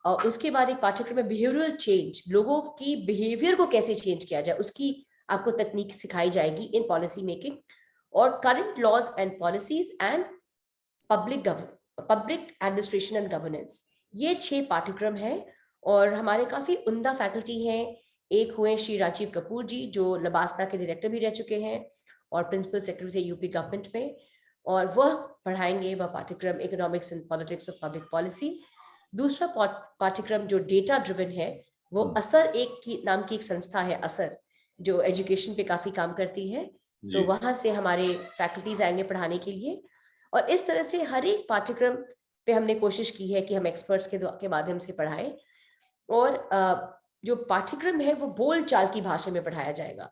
और उसके बाद एक पाठ्यक्रम है बिहेवियरल चेंज, लोगों की बिहेवियर को कैसे चेंज किया जाए उसकी आपको तकनीक सिखाई जाएगी इन पॉलिसी मेकिंग। और current laws and policies and public administration and governance, ये 6 पाठ्यक्रम हैं। और हमारे काफी उम्दा फैकल्टी हैं। एक हुए श्री राजीव कपूर जी, जो लबास्ता के डायरेक्टर भी रह चुके हैं और प्रिंसिपल सेक्रेटरी थे यूपी गवर्नमेंट में, और वह पढ़ाएंगे वह पाठ्यक्रम economics and politics of public policy. दूसरा पाठ्यक्रम जो डेटा ड्रिवन है, वो हुँ, असर एक की नाम की एक संस्था है, असर, जो एजुकेशन पे काफी काम करती है। तो जी, वहां से हमारे फैकल्टीज आएंगे पढ़ाने के लिए। और इस तरह से हर एक पाठ्यक्रम पे हमने कोशिश की है कि हम एक्सपर्ट्स के माध्यम से पढ़ाएं। और जो पाठ्यक्रम है वो बोल चाल की भाषा में पढ़ाया जाएगा।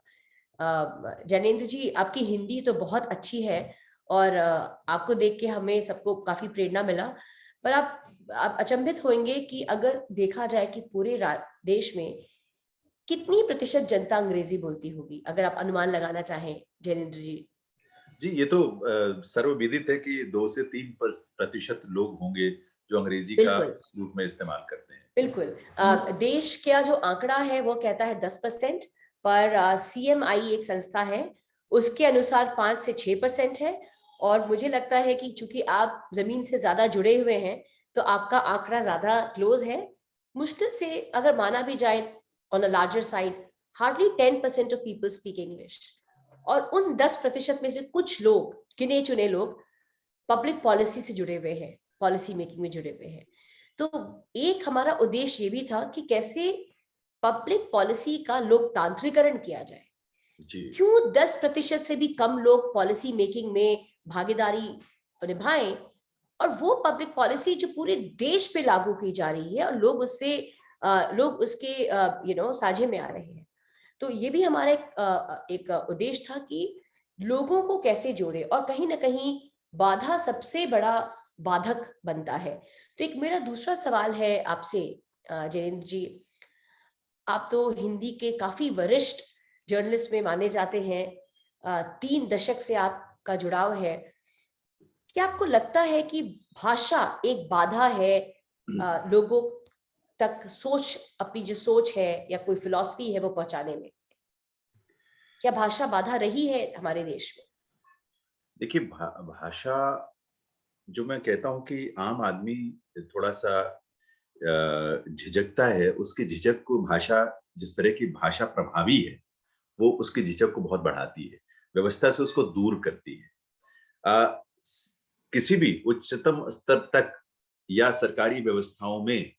जैनेंद्र जी, आपकी हिंदी तो बहुत अच्छी है, और आपको देख के हमें सबको काफी प्रेरणा मिला। पर आप अचंभित होंगे कि अगर देखा जाए कि पूरे देश में कितनी प्रतिशत जनता अंग्रेजी बोलती होगी, अगर आप अनुमान लगाना चाहें जैनेन्द्र जी। जी, ये तो सर्वविदित है कि 2 से 3 प्रतिशत लोग होंगे जो अंग्रेजी का बिल्कुल। इस रूप में इस्तेमाल करते हैं। बिल्कुल। देश का जो आंकड़ा है वो कहता है 10%, पर सीएमआई एक संस्था है, उसके अनुसार 5 से 6% है। और मुझे लगता है कि चूंकि आप जमीन से ज्यादा जुड़े हुए हैं, तो आपका आंकड़ा ज्यादा क्लोज है। मुश्किल से अगर माना भी जाए, on a larger side, hardly 10% of people speak English. और उन 10% में से कुछ लोग, गिने चुने लोग, पब्लिक पॉलिसी से जुड़े हुए हैं, पॉलिसी मेकिंग में जुड़े हुए हैं। तो एक हमारा उद्देश्य ये भी था कि कैसे पब्लिक पॉलिसी का लोकतांत्रिकरण किया जाए। जी। क्यों 10% से भी कम लोग पॉलिसी मेकिंग में भागीदारी निभाएं, और वो पब्लिक पॉलिसी जो पूरे देश पे लागू की जा रही है और लोग उसके साझे में आ रहे हैं। तो ये भी हमारा एक उद्देश्य था कि लोगों को कैसे जोड़े, और कहीं ना कहीं बाधा सबसे बड़ा बाधक बनता है। तो एक मेरा दूसरा सवाल है आपसे, जयेंद्र जी, आप तो हिंदी के काफी वरिष्ठ जर्नलिस्ट में माने जाते हैं, 3 दशक से आपका जुड़ाव है। क्या आपको लगता है कि भाषा एक बाधा है लोगों तक अपनी जो सोच है या कोई फिलॉसफी है वो पहुंचाने में? क्या भाषा बाधा रही है हमारे देश में? देखिए भाषा जो मैं कहता हूँ कि आम आदमी थोड़ा-सा झिझकता है, उसकी झिझक को भाषा जिस तरह की भाषा प्रभावी है, वो उसकी झिझक को बहुत बढ़ाती है, व्यवस्था से उसको दूर करती है। अ, स किसी भी उच्चतम स्तर तक या सरकारी व्यवस्थाओं में,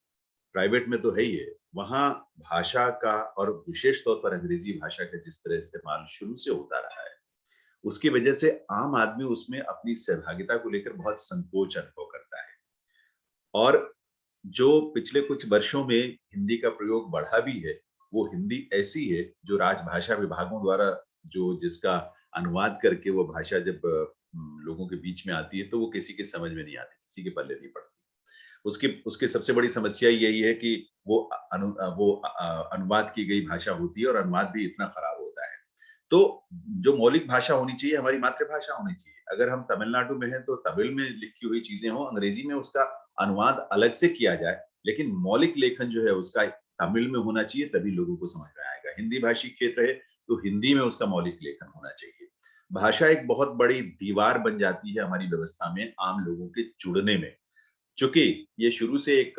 प्राइवेट में तो है ही है, वहाँ भाषा का और विशेष तौर पर अंग्रेजी भाषा का जिस तरह इस्तेमाल शुरू से होता रहा है, उसकी वजह से आम आदमी उसमें अपनी सहभागिता को लेकर बहुत संकोच अनुभव करता है। और जो पिछले कुछ वर्षों में हिंदी का प्रयोग बढ़ा भी है, वो हिंदी ऐसी है जो राजभाषा विभागों द्वारा जो जिसका अनुवाद करके वो भाषा जब लोगों के बीच में आती है, तो वो किसी के समझ में नहीं आती, किसी के पल्ले नहीं पड़ती। उसकी उसकी सबसे बड़ी समस्या यही है कि वो अनुवाद की गई भाषा होती है और अनुवाद भी इतना खराब होता है। तो जो मौलिक भाषा होनी चाहिए, हमारी मातृभाषा होनी चाहिए। अगर हम तमिलनाडु में हैं, तो तमिल में लिखी हुई चीज़ें हों, अंग्रेजी में उसका अनुवाद अलग से किया जाए, लेकिन मौलिक लेखन जो है उसका तमिल में होना चाहिए, तभी लोगों को समझ में आएगा। हिंदी भाषी क्षेत्र है, तो हिंदी में उसका मौलिक लेखन होना चाहिए। भाषा एक बहुत बड़ी दीवार बन जाती है हमारी व्यवस्था में, आम लोगों के जुड़ने में। चूँकि ये शुरू से एक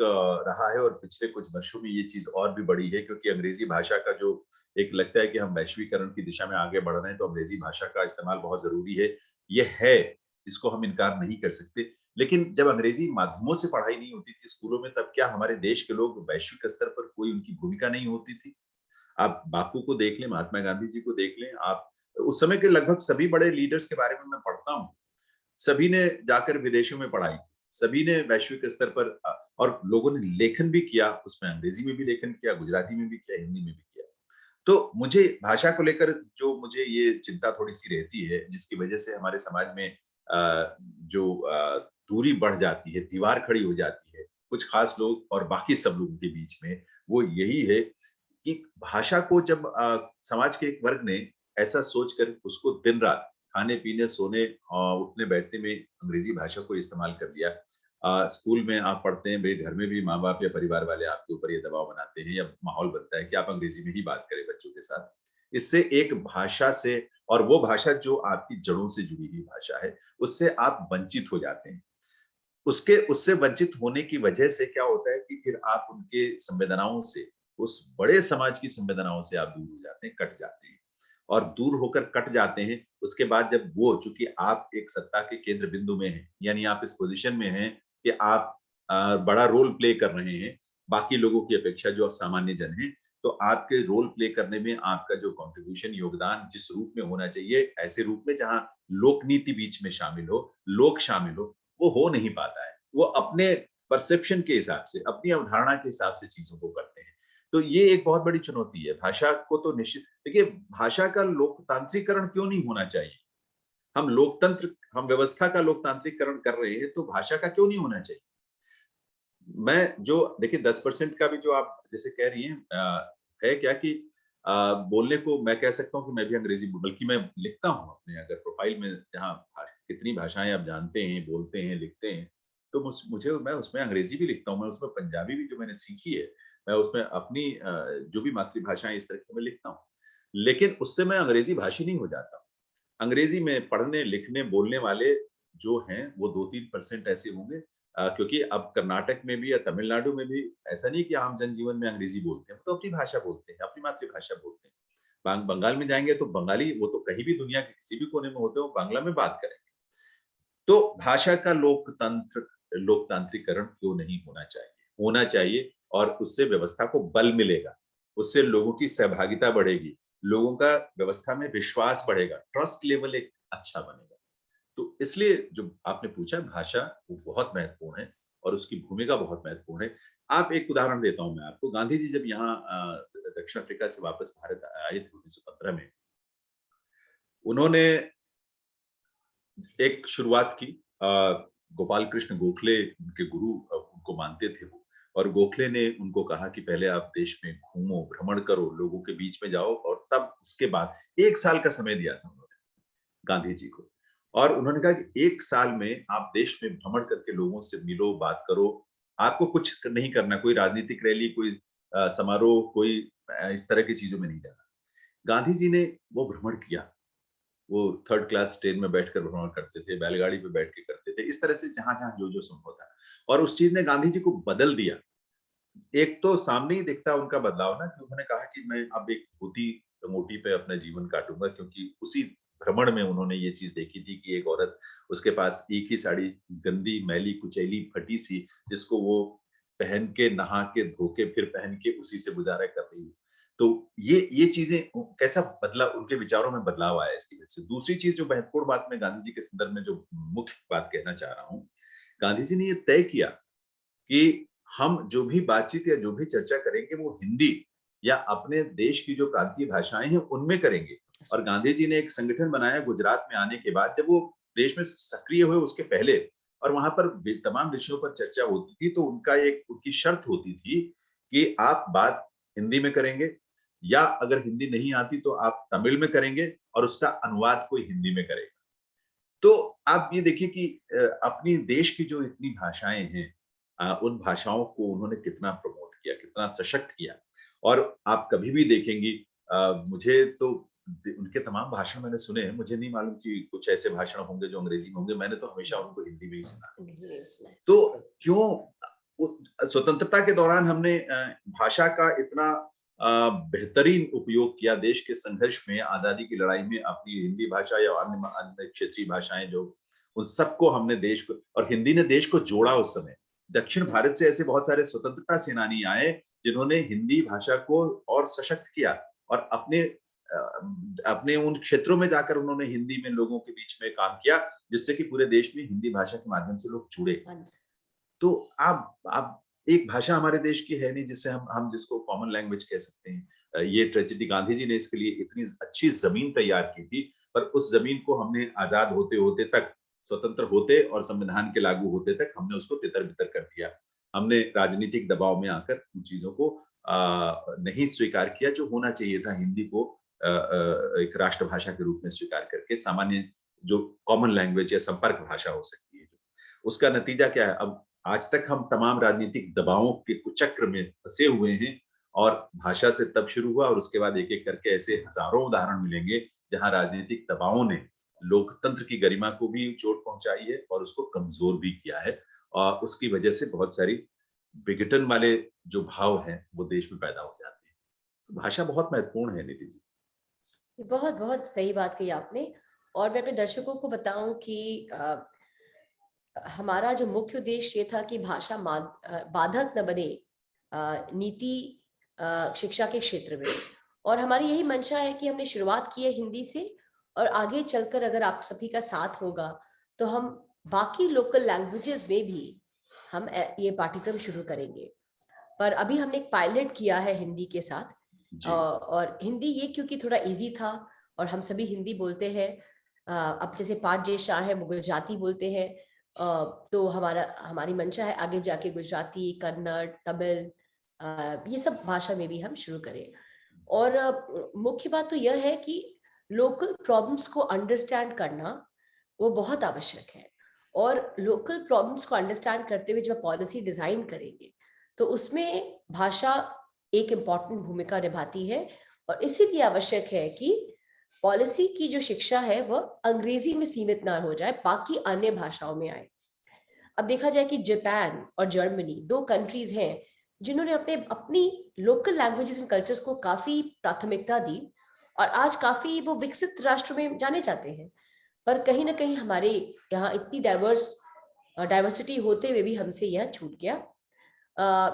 रहा है और पिछले कुछ वर्षों में ये चीज़ और भी बढ़ी है क्योंकि अंग्रेज़ी भाषा का जो एक लगता है कि हम वैश्वीकरण की दिशा में आगे बढ़ रहे हैं, तो अंग्रेज़ी भाषा का इस्तेमाल बहुत ज़रूरी है। ये है, इसको हम इनकार नहीं कर सकते। लेकिन जब अंग्रेज़ी माध्यमों से पढ़ाई नहीं होती थी स्कूलों में, तब क्या हमारे देश के लोग वैश्विक स्तर पर कोई उनकी भूमिका नहीं होती थी? आप बापू को देख लें, महात्मा गांधी जी को देख लें, आप उस समय के लगभग सभी बड़े लीडर्स के बारे में मैं पढ़ता हूँ। सभी ने जाकर विदेशों में पढ़ाई, सभी ने वैश्विक स्तर पर और लोगों ने लेखन भी किया, उसमें अंग्रेजी में भी लेखन किया, गुजराती में भी किया, हिंदी में भी किया। तो मुझे भाषा को लेकर जो मुझे ये चिंता थोड़ी-सी रहती है, जिसकी वजह से हमारे समाज में जो दूरी बढ़ जाती है, दीवार खड़ी हो जाती है, कुछ खास लोग और बाकी सब लोगों के बीच में, वो यही है कि भाषा को जब समाज के एक वर्ग ने ऐसा सोचकर उसको दिन-रात खाने-पीने, सोने उठने-बैठने में अंग्रेजी भाषा को इस्तेमाल कर लिया। स्कूल में आप पढ़ते हैं, भई घर में भी माँ-बाप या परिवार वाले आपके ऊपर ये दबाव बनाते हैं या माहौल बनता है कि आप अंग्रेजी में ही बात करें बच्चों के साथ। इससे एक भाषा से और वो भाषा जो आपकी जड़ों से जुड़ी हुई भाषा है, उससे आप वंचित हो जाते हैं। उसके उससे वंचित होने की वजह से क्या होता है कि फिर आप उनके संवेदनाओं से, उस बड़े समाज की संवेदनाओं से आप दूर हो जाते हैं, कट जाते हैं। और दूर होकर कट जाते हैं, उसके बाद जब वो चूँकि आप एक सत्ता के केंद्र बिंदु में हैं, यानी आप इस पोज़ीशन में हैं कि आप बड़ा रोल प्ले कर रहे हैं, बाकी लोगों की अपेक्षा जो सामान्य जन हैं, तो आपके रोल प्ले करने में आपका जो कंट्रीब्यूशन योगदान जिस रूप में होना चाहिए, ऐसे रूप में जहाँ लोक नीति बीच में शामिल हो, लोग शामिल वो हो नहीं पाता है। वो अपने परसेप्शन के हिसाब से, अपनी अवधारणा के हिसाब से चीज़ों को करते हैं। तो ये एक बहुत बड़ी चुनौती है। भाषा को तो निश्चित देखिए, भाषा का लोकतांत्रिकरण क्यों नहीं होना चाहिए? हम व्यवस्था का लोकतांत्रिकरण कर रहे हैं, तो भाषा का क्यों नहीं होना चाहिए? मैं जो देखिए 10% का भी जो आप जैसे कह रही हैं है क्या कि बोलने को मैं कह सकता हूँ कि मैं भी अंग्रेजी बल्कि मैं लिखता हूँ अपने अगर प्रोफाइल में जहाँ कितनी भाषाएं आप जानते हैं, बोलते हैं, लिखते हैं, तो मुझे मैं उसमें अंग्रेजी भी लिखता हूँ, मैं उसमें पंजाबी भी जो मैंने सीखी है, मैं उसमें अपनी जो भी मातृभाषाएं इस तरह की मैं लिखता हूँ। लेकिन उससे मैं अंग्रेजी भाषी नहीं हो जाता। अंग्रेजी में पढ़ने, लिखने, बोलने वाले जो हैं, वो 2-3% ऐसे होंगे क्योंकि अब कर्नाटक में भी या तमिलनाडु में भी ऐसा नहीं कि आम जनजीवन में अंग्रेजी बोलते हैं, वो तो अपनी भाषा बोलते हैं, अपनी मातृभाषा बोलते हैं। बंगाल में जाएँगे तो बंगाली वो तो कहीं भी दुनिया के किसी भी कोने में होते हो, बांग्ला में बात करेंगे। तो भाषा का लोकतांत्रिकरण क्यों नहीं होना चाहिए? होना चाहिए और उससे व्यवस्था को बल मिलेगा, उससे लोगों की सहभागिता बढ़ेगी, लोगों का व्यवस्था में विश्वास बढ़ेगा, ट्रस्ट लेवल एक अच्छा बनेगा। तो इसलिए जो आपने पूछा भाषा वो बहुत महत्वपूर्ण है और उसकी भूमिका बहुत महत्वपूर्ण है। आप एक उदाहरण देता हूँ मैं आपको, गांधी जी जब यहाँ दक्षिण अफ्रीका से वापस भारत आए थे 1915 में, उन्होंने एक शुरुआत की अ, गोपाल कृष्ण गोखले उनके गुरु उनको मानते थे वो और गोखले ने उनको कहा कि पहले आप देश में घूमो, भ्रमण करो, लोगों के बीच में जाओ और तब उसके बाद 1 साल का समय दिया था उन्होंने गांधी जी को। और उन्होंने कहा कि 1 साल में आप देश में भ्रमण करके लोगों से मिलो, बात करो। आपको कुछ नहीं करना, कोई राजनीतिक रैली, कोई समारोह, कोई इस तरह की चीज़ों में नहीं जाना। गांधी जी ने वो भ्रमण किया। वो 3rd क्लास ट्रेन में बैठकर भ्रमण करते थे, बैलगाड़ी पे बैठ के करते थे। इस तरह से जहाँ-जहाँ जो-जो संभव था और उस चीज़ ने गांधी जी को बदल दिया। एक तो सामने ही दिखता उनका बदलाव ना कि उन्होंने कहा कि मैं अब एक धोती-मोटी पे अपना जीवन काटूँगा क्योंकि उसी भ्रमण में उन्होंने ये चीज़ देखी थी कि एक औरत उसके पास एक ही साड़ी गंदी, मैली, कुचैली, फटी-सी जिसको वो पहन के, नहा के, धो के फिर पहन के उसी से गुज़ारा कर रही है। तो ये चीज़ें कैसा बदला उनके विचारों में बदलाव आया इसकी वजह से। दूसरी चीज़ जो महत्वपूर्ण बात मैं गांधी जी के संदर्भ में जो मुख्य बात कहना चाह रहा हूँ, गांधी जी ने ये तय किया कि हम जो भी बातचीत या जो भी चर्चा करेंगे वो हिंदी या अपने देश की जो प्रांतीय भाषाएं हैं उनमें करेंगे और गांधी जी ने एक संगठन बनाया गुजरात में आने के बाद जब वो देश में सक्रिय हुए उसके पहले और वहां पर तमाम विषयों पर चर्चा होती थी तो उनका एक उनकी शर्त होती थी कि आप बात हिंदी में करेंगे या अगर हिंदी नहीं आती तो आप तमिल में करेंगे और उसका अनुवाद कोई हिंदी में करेगा। तो आप ये देखिए कि अपनी देश की जो इतनी भाषाएँ हैं उन भाषाओं को उन्होंने कितना प्रमोट किया, कितना सशक्त किया और आप कभी भी देखेंगी मुझे तो उनके तमाम भाषण मैंने सुने हैं, मुझे नहीं मालूम कि कुछ ऐसे भाषण होंगे जो अंग्रेजी में होंगे, मैंने तो हमेशा उनको हिंदी में ही सुना। तो क्यों उ स्वतंत्रता के दौरान हमने भाषा का इतना बेहतरीन उपयोग किया देश के संघर्ष में, आज़ादी की लड़ाई में अपनी हिंदी भाषा या अन्य क्षेत्रीय भाषाएँ जो उन सबको हमने देश को और हिंदी ने देश को जोड़ा उस समय। दक्षिण भारत से ऐसे बहुत सारे स्वतंत्रता सेनानी आए, जिन्होंने हिंदी भाषा को और सशक्त किया और अपने उन क्षेत्रों में जाकर उन्होंने हिंदी में लोगों के बीच में काम किया, जिससे कि पूरे देश में हिंदी भाषा के माध्यम से लोग जुड़े। तो आप एक भाषा हमारे देश की है नहीं जिससे हम जिसको कॉमन लैंग्वेज कह सकते हैं। ये ट्रेजेडी गांधी जी ने इसके लिए इतनी अच्छी ज़मीन तैयार की थी, पर उस ज़मीन को हमने आज़ाद होते-होते तक, स्वतंत्र होते और संविधान के लागू होते तक हमने उसको तितर-बितर कर दिया। हमने राजनीतिक दबाव में आकर उन चीज़ों को नहीं स्वीकार किया जो होना चाहिए था हिंदी को एक राष्ट्रभाषा के रूप में स्वीकार करके सामान्य जो कॉमन लैंग्वेज या संपर्क भाषा हो सकती है। उसका नतीजा क्या है? अब आज तक हम तमाम राजनीतिक दबावों के कुचक्र में फँसे हुए हैं और भाषा से तब शुरू हुआ और उसके बाद एक-एक करके ऐसे हज़ारों उदाहरण मिलेंगे, जहाँ राजनीतिक दबावों ने लोकतंत्र की गरिमा को भी चोट पहुँचाई है और उसको कमज़ोर भी किया है। और उसकी वजह से बहुत सारी विघटन वाले जो भाव हैं, वो देश में पैदा हो जाते हैं। तो भाषा बहुत महत्वपूर्ण है निधि जी। बहुत बहुत सही बात कही आपने। और मैं अपने दर्शकों को बताऊं कि हमारा जो मुख्य उद्देश्य ये था कि भाषा बाधक न बने नीति शिक्षा के क्षेत्र में। और हमारी यही मंशा है कि हमने शुरुआत की है हिंदी से और आगे चलकर अगर आप सभी का साथ होगा तो हम बाकी लोकल लैंग्वेजेस में भी हम ये पाठ्यक्रम शुरू करेंगे। पर अभी हमने एक पायलट किया है हिंदी के साथ। जी, और हिंदी ये क्योंकि थोड़ा इजी था और हम सभी हिंदी बोलते हैं। अब जैसे पाठ जे शाह है वो गुजराती बोलते हैं, तो हमारी मंशा है आगे जाके गुजराती, कन्नड़, तमिल ये सब भाषा में भी हम शुरू करें। और मुख्य बात तो यह है कि लोकल प्रॉब्लम्स को अंडरस्टैंड करना वो बहुत आवश्यक है। और लोकल प्रॉब्लम्स को अंडरस्टैंड करते हुए जब पॉलिसी डिजाइन करेंगे तो उसमें भाषा एक इम्पॉर्टेंट भूमिका निभाती है। और इसीलिए आवश्यक है कि पॉलिसी की जो शिक्षा है वह अंग्रेजी में सीमित ना हो जाए, बाकी अन्य भाषाओं में आए। अब देखा जाए कि जापान और जर्मनी दो कंट्रीज हैं जिन्होंने अपने अपनी लोकल लैंग्वेजेस एंड कल्चर्स को काफी प्राथमिकता दी और आज काफी वो विकसित राष्ट्र में जाने जाते हैं। पर कहीं ना कहीं हमारे यहाँ इतनी डाइवर्सिटी होते हुए भी हमसे यह छूट गया।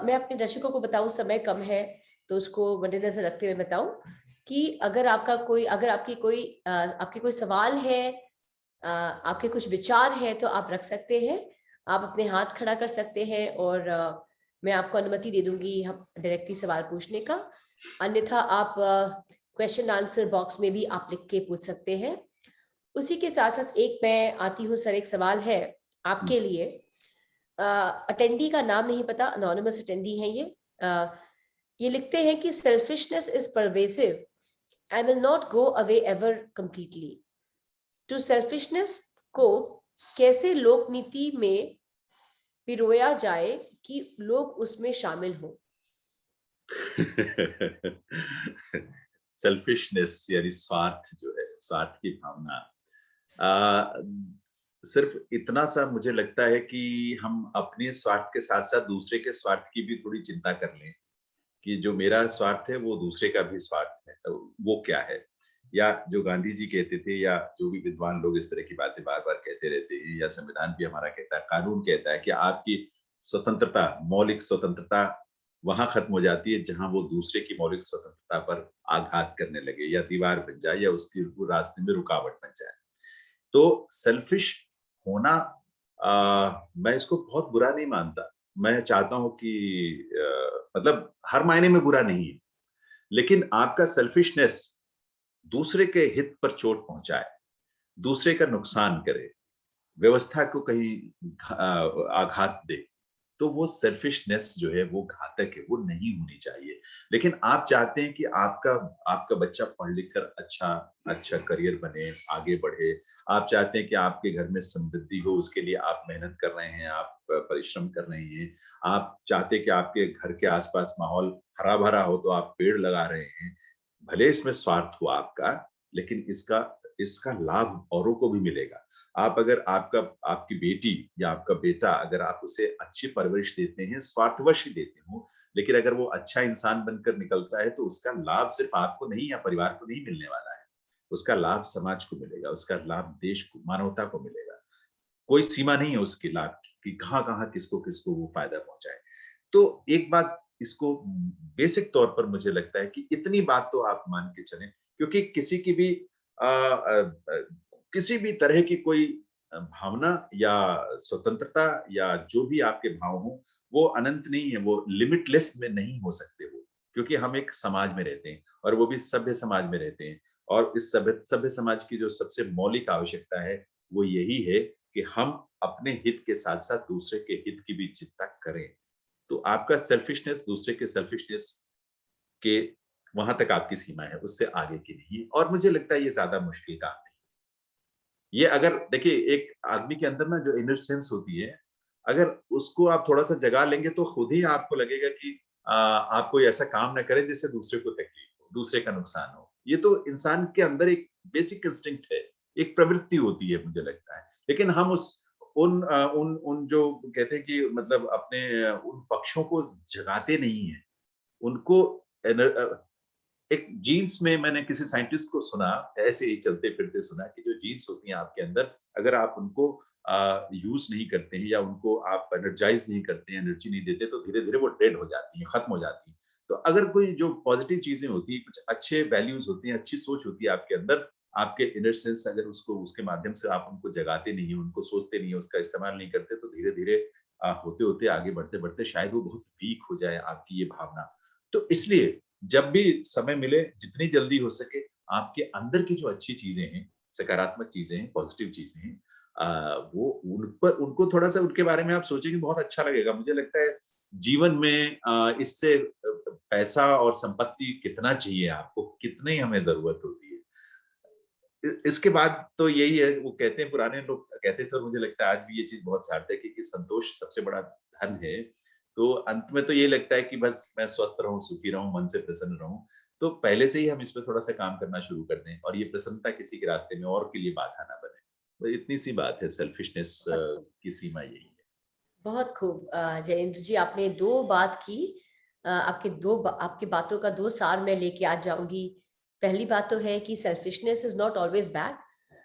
मैं अपने दर्शकों को बताऊं, समय कम है तो उसको मद्देनजर रखते हुए बताऊं कि अगर आपके कोई सवाल है, आपके कुछ विचार हैं तो आप रख सकते हैं। आप अपने हाथ खड़ा कर सकते हैं और मैं आपको अनुमति दे दूंगी हम डायरेक्टली सवाल पूछने का। अन्यथा आप क्वेश्चन आंसर बॉक्स में भी आप लिख के पूछ सकते हैं। उसी के साथ साथ एक मैं आती हूँ सर, एक सवाल है हम्म। आपके लिए। अटेंडी का नाम नहीं पता, अनोनिमस अटेंडी है ये। ये लिखते हैं कि selfishness is pervasive and will not go away ever completely. टू सेल्फिशनेस को कैसे लोक नीति में पिरोया जाए कि लोग उसमें शामिल हों। सेल्फिशनेस यानी स्वार्थ जो है, स्वार्थ की भावना, आ, सिर्फ इतना सा मुझे लगता है कि हम अपने स्वार्थ के साथ साथ दूसरे के स्वार्थ की भी थोड़ी चिंता कर लें कि जो मेरा स्वार्थ है वो दूसरे का भी स्वार्थ है, तो वो क्या है। या जो गांधी जी कहते थे या जो भी विद्वान लोग इस तरह की बातें बार बार कहते रहते हैं, या संविधान भी हमारा कहता है, कानून कहता है कि आपकी स्वतंत्रता, मौलिक स्वतंत्रता वहां खत्म हो जाती है जहां वो दूसरे की मौलिक स्वतंत्रता पर आघात करने लगे या दीवार बन जाए या उसकी रास्ते में रुकावट बन जाए। तो सेल्फिश होना, मैं इसको बहुत बुरा नहीं मानता। मैं चाहता हूं कि मतलब हर मायने में बुरा नहीं है, लेकिन आपका सेल्फिशनेस दूसरे के हित पर चोट पहुंचाए, दूसरे का नुकसान करे, व्यवस्था को कहीं आघात दे, तो वो सेल्फिशनेस जो है वो घातक है, वो नहीं होनी चाहिए। लेकिन आप चाहते हैं कि आपका आपका बच्चा पढ़ लिख कर अच्छा अच्छा करियर बने, आगे बढ़े। आप चाहते हैं कि आपके घर में समृद्धि हो, उसके लिए आप मेहनत कर रहे हैं, आप परिश्रम कर रहे हैं। आप चाहते हैं कि आपके घर के आसपास माहौल हरा भरा हो, तो आप पेड़ लगा रहे हैं। भले इसमें स्वार्थ हो आपका, लेकिन इसका इसका लाभ औरों को भी मिलेगा। आप अगर आपकी बेटी या आपका बेटा, अगर आप उसे अच्छी परवरिश देते हैं, स्वार्थवश ही देते हो, लेकिन अगर वो अच्छा इंसान बनकर निकलता है तो उसका लाभ सिर्फ आपको नहीं या परिवार को नहीं मिलने वाला है। उसका लाभ समाज को मिलेगा, उसका लाभ देश को, मानवता को मिलेगा। कोई सीमा नहीं है उसके लाभ की कि कहाँ-कहाँ, किसको-किसको वो फायदा पहुँचाए। तो एक बात इसको बेसिक तौर पर मुझे लगता है कि इतनी बात तो आप मान के चलें, क्योंकि किसी की भी किसी भी तरह की कोई भावना या स्वतंत्रता या जो भी आपके भाव हों, वो अनंत नहीं है, वो लिमिटलेस में नहीं हो सकते वो। क्योंकि हम एक समाज में रहते हैं और वो भी सभ्य समाज में रहते हैं, और इस सभ्य सभ्य समाज की जो सबसे मौलिक आवश्यकता है, वो यही है कि हम अपने हित के साथ-साथ दूसरे के हित की भी चिंता करें। तो आपका सेल्फिशनेस दूसरे के सेल्फिशनेस के वहां तक आपकी सीमा है, उससे आगे की नहीं है, और मुझे लगता है ये ज्यादा मुश्किल काम नहीं। ये अगर देखिए, एक आदमी के अंदर ना जो इनर सेंस होती है, अगर उसको आप थोड़ा सा जगा लेंगे तो खुद ही आपको लगेगा कि आप कोई ऐसा काम ना करें जिससे दूसरे को तकलीफ हो, दूसरे का नुकसान हो। ये तो इंसान के अंदर एक बेसिक इंस्टिंक्ट है, एक प्रवृत्ति होती है मुझे लगता है। लेकिन हम उन जो कहते हैं कि मतलब अपने उन पक्षों को जगाते नहीं हैं। उनको एक जीन्स में मैंने किसी साइंटिस्ट को सुना, ऐसे ही चलते-फिरते सुना कि जो जीन्स होती हैं आपके अंदर, अगर आप उनको यूज़ नहीं करते हैं या उनको आप एनर्जाइज़ नहीं करते हैं, एनर्जी नहीं देते, तो धीरे-धीरे वो डेड हो जाती हैं, खत्म हो जाती हैं। तो अगर कोई जो पॉज़िटिव चीज़ें होती हैं, कुछ अच्छे वैल्यूज़ होती हैं, अच्छी सोच होती है आपके अंदर, आपके इनर सेंस अगर उसको उसके माध्यम से आप उनको जगाते नहीं हैं, उनको सोचते नहीं हैं, उसका इस्तेमाल नहीं करते, तो धीरे-धीरे होते-होते आगे बढ़ते-बढ़ते शायद वो बहुत वीक हो जाए आपकी ये भावना। तो इसलिए जब भी समय मिले, जितनी जल्दी हो सके, आपके अंदर की जो अच्छी चीज़ें हैं, सकारात्मक चीज़ें हैं, पॉज़िटिव चीज़ें हैं, वो उन पर उनको थोड़ा-सा उनके बारे में आप सोचेंगे बहुत अच्छा लगेगा। मुझे लगता है जीवन में इससे पैसा और संपत्ति कितना चाहिए आपको, कितनी हमें ज़रूरत होती है। इसके बाद तो यही है, वो कहते हैं पुराने लोग कहते थे और मुझे लगता है आज भी ये चीज़ बहुत सार्थक है कि संतोष सबसे बड़ा धन है। तो अंत में तो ये लगता है कि बस मैं स्वस्थ रहूँ, सुखी रहूँ, मन से प्रसन्न रहूँ। तो पहले से ही हम इस पे थोड़ा-सा काम करना शुरू कर दें और ये प्रसन्नता किसी के रास्ते में और के लिए बाधा ना बने। तो इतनी सी बात है, सेल्फिशनेस बहुत खूब। की सीमा यही है। बहुत खूब जयेंद्र जी, आपने 2 बात की। आपकी बातों का 2 सार मैं लेके आज जाऊँगी। पहली बात तो है कि selfishness is not always bad.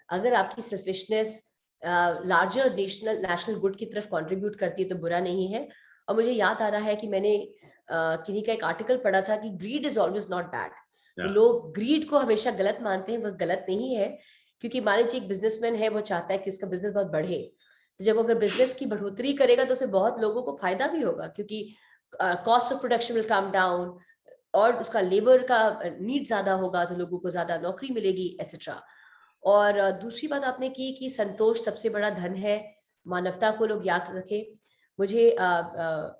अगर आपकी selfishness larger national national good की तरफ कंट्रीब्यूट करती है तो बुरा नहीं है। और मुझे याद आ रहा है कि मैंने किन्हीं का एक आर्टिकल पढ़ा था कि greed is always not bad. तो हाँ, लोग ग्रीड को हमेशा गलत मानते हैं, वो गलत नहीं है। क्योंकि मान लीजिए एक बिज़नेसमैन है, वो चाहता है कि उसका बिज़नेस बहुत बढ़े। तो जब वो अगर बिज़नेस की बढ़ोतरी करेगा तो उससे बहुत लोगों को फ़ायदा भी होगा, क्योंकि cost of production will come down और उसका लेबर का नीड ज़्यादा होगा तो लोगों को ज़्यादा नौकरी मिलेगी एटसेट्रा। और दूसरी बात आपने की कि संतोष सबसे बड़ा धन है, मानवता को लोग याद रखें। मुझे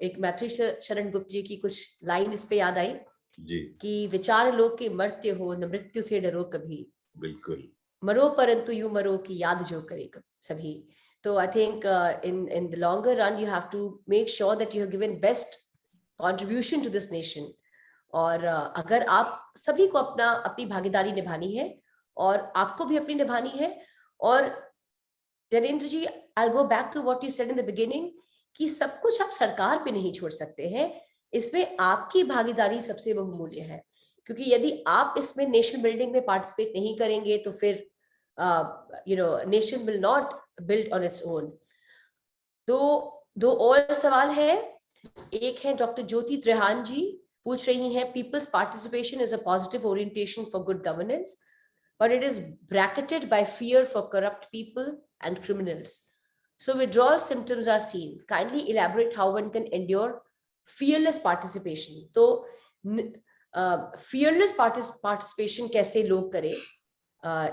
एक मैथिली शरण गुप्त जी की कुछ लाइन इस पे याद आई जी, कि विचार लो कि मर्त्य हो, न मृत्यु से डरो कभी। बिल्कुल। मरो परंतु यूँ मरो कि याद जो करे कब सभी। तो I think in the longer run you have to make sure that you have given best contribution to this nation। और अगर आप सभी को अपनी भागीदारी निभानी है और आपको भी अपनी निभानी है। और Narendra ji, I go back to what you said in the beginning कि सब कुछ आप सरकार पे नहीं छोड़ सकते हैं। इसमें आपकी भागीदारी सबसे बहुमूल्य है, क्योंकि यदि आप इसमें नेशन बिल्डिंग में पार्टिसिपेट नहीं करेंगे तो फिर nation will not build on its own. दो दो और सवाल है। एक है डॉक्टर ज्योति त्रेहान जी, पूछ रही हैं peoples participation is a positive orientation for good governance, but it is bracketed by fear for corrupt people and criminals. So withdrawal symptoms are seen. Kindly elaborate how one can endure fearless participation. तो fearless participation कैसे लोग करें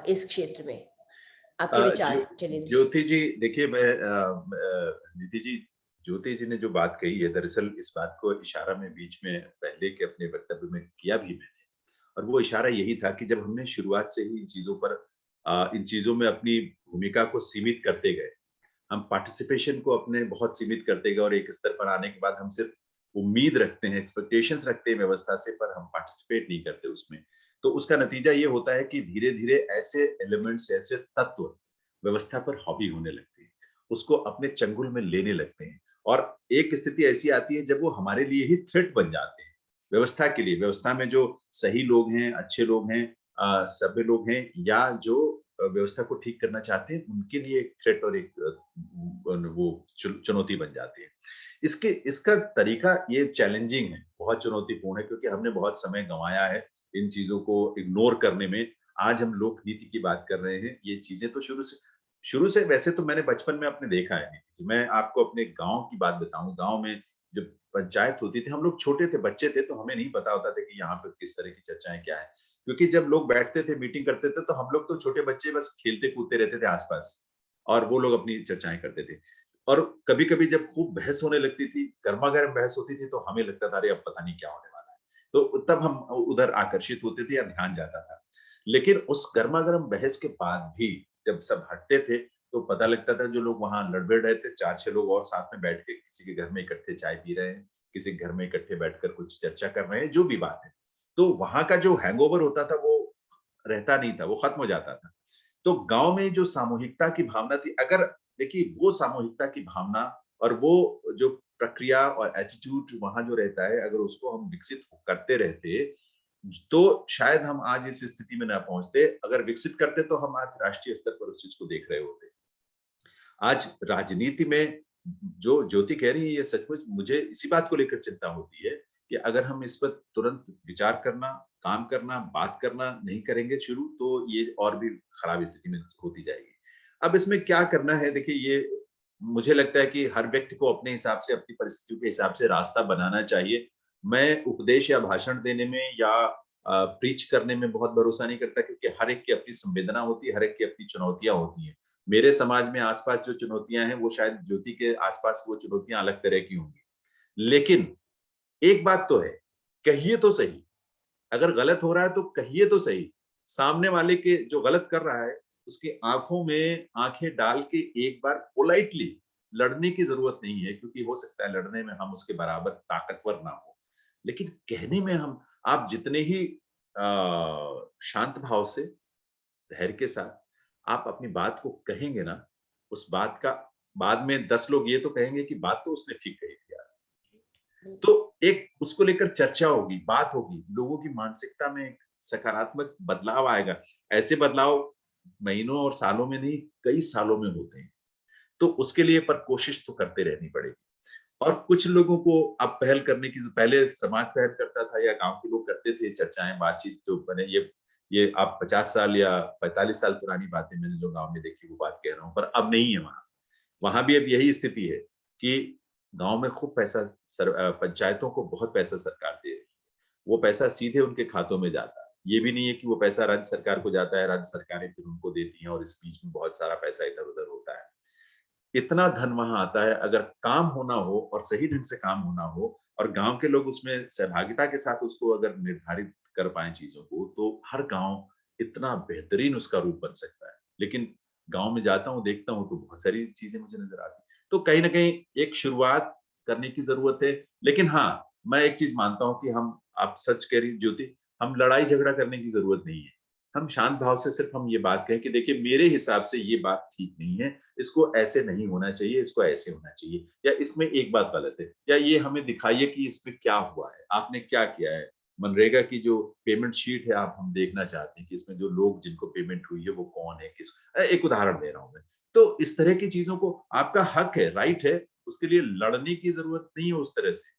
इस क्षेत्र में? आपके ज्यो विचार जैनेन्द्र जी। ज्योति जी देखिए मैं निधि जी, ज्योति जी ने जो बात कही है दरअसल इस बात को इशारा में बीच में पहले के अपने वक्तव्य में किया भी मैंने। और वो इशारा यही था कि जब हमने शुरुआत से ही इन चीज़ों पर इन चीज़ों में अपनी भूमिका को सीमित करते गए, हम पार्टिसिपेशन को अपने बहुत सीमित करते गए और एक स्तर पर आने के बाद हम सिर्फ उम्मीद रखते हैं, एक्सपेक्टेशंस रखते हैं व्यवस्था से, पर हम पार्टिसिपेट नहीं करते उसमें। तो उसका नतीजा ये होता है कि धीरे-धीरे ऐसे एलिमेंट्स, ऐसे तत्व व्यवस्था पर हावी होने लगते हैं, उसको अपने चंगुल में लेने लगते हैं और एक स्थिति ऐसी आती है जब वो हमारे लिए ही थ्रेट बन जाते हैं, व्यवस्था के लिए। व्यवस्था में जो सही लोग हैं, अच्छे लोग हैं, सभ्य लोग हैं या जो व्यवस्था को ठीक करना चाहते हैं, उनके लिए एक थ्रेट और एक वो चुनौती बन जाती है। इसके इसका तरीका ये चैलेंजिंग है, बहुत चुनौतीपूर्ण है क्योंकि हमने बहुत समय गँवाया है इन चीज़ों को इग्नोर करने में। आज हम लोक नीति की बात कर रहे हैं, ये चीज़ें तो शुरू से वैसे तो मैंने बचपन में अपने देखा है। मैं आपको अपने गाँव की बात बताऊँ, गाँव में जब पंचायत होती थी, हम लोग छोटे थे, बच्चे थे, तो हमें नहीं पता होता था कि यहाँ पे किस तरह की चर्चाएँ क्या हैं। क्योंकि जब लोग बैठते थे, मीटिंग करते थे, तो हम लोग तो छोटे बच्चे बस खेलते-कूदते रहते थे आस-पास और वो लोग अपनी चर्चाएँ करते थे। और कभी-कभी जब खूब बहस होने लगती थी, गरमा-गरम बहस होती थी, तो हमें लगता था अरे अब पता नहीं क्या होने वाला है। तो तब हम उधर आकर्षित होते थे या ध्यान जाता था। लेकिन उस गरमा-गरम बहस के बाद भी जब सब हटते थे, तो पता लगता था जो लोग वहाँ लड़-भिड़ रहे थे, 4-6 लोग और साथ में बैठ के किसी के घर में इकट्ठे चाय पी रहे हैं, किसी के घर में इकट्ठे बैठकर कुछ चर्चा कर रहे हैं, जो भी बात है। तो वहाँ का जो हैंगओवर होता था वो रहता नहीं था, वो खत्म हो जाता था। तो गाँव में जो सामूहिकता की भावना थी, अगर देखिए वो सामूहिकता की भावना और वो जो प्रक्रिया और एटीट्यूड वहाँ जो रहता है, अगर उसको हम विकसित करते रहते, तो शायद हम आज इस स्थिति में ना पहुँचते। अगर विकसित करते तो हम आज राष्ट्रीय स्तर पर उस चीज़ को देख रहे होते। आज राजनीति में जो ज्योति कह रही है ये सचमुच मुझे इसी बात को लेकर चिंता होती है कि अगर हम इस पर तुरंत विचार करना, काम करना, बात करना नहीं करेंगे शुरू तो ये और भी खराब स्थिति में होती जाएगी। अब इसमें क्या करना है देखिए ये मुझे लगता है कि हर व्यक्ति को अपने हिसाब से, अपनी परिस्थितियों के हिसाब से रास्ता बनाना चाहिए। मैं उपदेश या भाषण देने में या प्रीच करने में बहुत भरोसा नहीं करता क्योंकि हर एक की अपनी संवेदना होती है, हर एक की अपनी चुनौतियाँ होती हैं। मेरे समाज में आसपास जो चुनौतियां हैं वो शायद ज्योति के आसपास वो चुनौतियां अलग तरह की होंगी। लेकिन एक बात तो है, कहिए तो सही, अगर गलत हो रहा है तो कहिए तो सही। सामने वाले के जो गलत कर रहा है, उसकी आँखों में आँखें डाल के एक बार पोलाइटली लड़ने की ज़रूरत नहीं है, क्योंकि हो सकता है लड़ने में हम उसके बराबर ताकतवर ना हो। लेकिन कहने में हम आप जितने ही शांत भाव से, धैर्य के साथ आप अपनी बात को कहेंगे ना, उस बात का बाद में 10 लोग ये तो कहेंगे कि बात तो उसने ठीक कही थी यार। बिल्कुल। तो एक उसको लेकर चर्चा होगी, बात होगी, लोगों की मानसिकता में एक सकारात्मक बदलाव आएगा। ऐसे बदलाव महीनों और सालों में नहीं, कई सालों में होते हैं। तो उसके लिए पर कोशिश तो करते रहनी पड़ेगी। और कुछ लोगों को अब पहल करने की, पहले समाज पहल करता था या गाँव के लोग करते थे चर्चाएँ, बातचीत जो बने, ये आप 50 साल या 45 साल पुरानी बातें मैंने जो गाँव में देखी वो बात कह रहा हूँ, पर अब नहीं है वहाँ। वहाँ भी अब यही स्थिति है कि गाँव में खूब पैसा पंचायतों को बहुत पैसा सरकार दे रही है। वो पैसा सीधे उनके खातों में जाता है। ये भी नहीं है कि वो पैसा राज्य सरकार को जाता है, राज्य सरकारें फिर उनको देती हैं और इस बीच में बहुत सारा पैसा इधर-उधर होता है। इतना धन वहाँ आता है, अगर काम होना हो और सही ढंग से काम होना हो और गाँव के लोग उसमें सहभागिता के साथ उसको अगर निर्धारित कर पाएँ चीज़ों को, तो हर गाँव इतना बेहतरीन उसका रूप बन सकता है। लेकिन गाँव में जाता हूँ, देखता हूँ तो बहुत सारी चीज़ें मुझे नज़र आती हैं। तो कहीं न कहीं एक शुरुआत करने की ज़रूरत है। लेकिन हाँ, मैं एक चीज़ मानता हूँ कि आप सच कह रही ज्योति, हम लड़ाई-झगड़ा करने की ज़रूरत नहीं है। हम शांत भाव से सिर्फ हम ये बात कहें कि देखिए मेरे हिसाब से ये बात ठीक नहीं है, इसको ऐसे नहीं होना चाहिए, इसको ऐसे होना चाहिए, या इसमें एक बात गलत है, या ये हमें दिखाइए कि इसमें क्या हुआ है, आपने क्या किया है? मनरेगा की जो पेमेंट शीट है आप हम देखना चाहते हैं कि इसमें जो लोग जिनको पेमेंट हुई है वो कौन है, एक उदाहरण दे रहा हूँ मैं। तो इस तरह की चीज़ों को आपका हक है, राइट है, उसके लिए लड़ने की ज़रूरत नहीं है उस तरह से।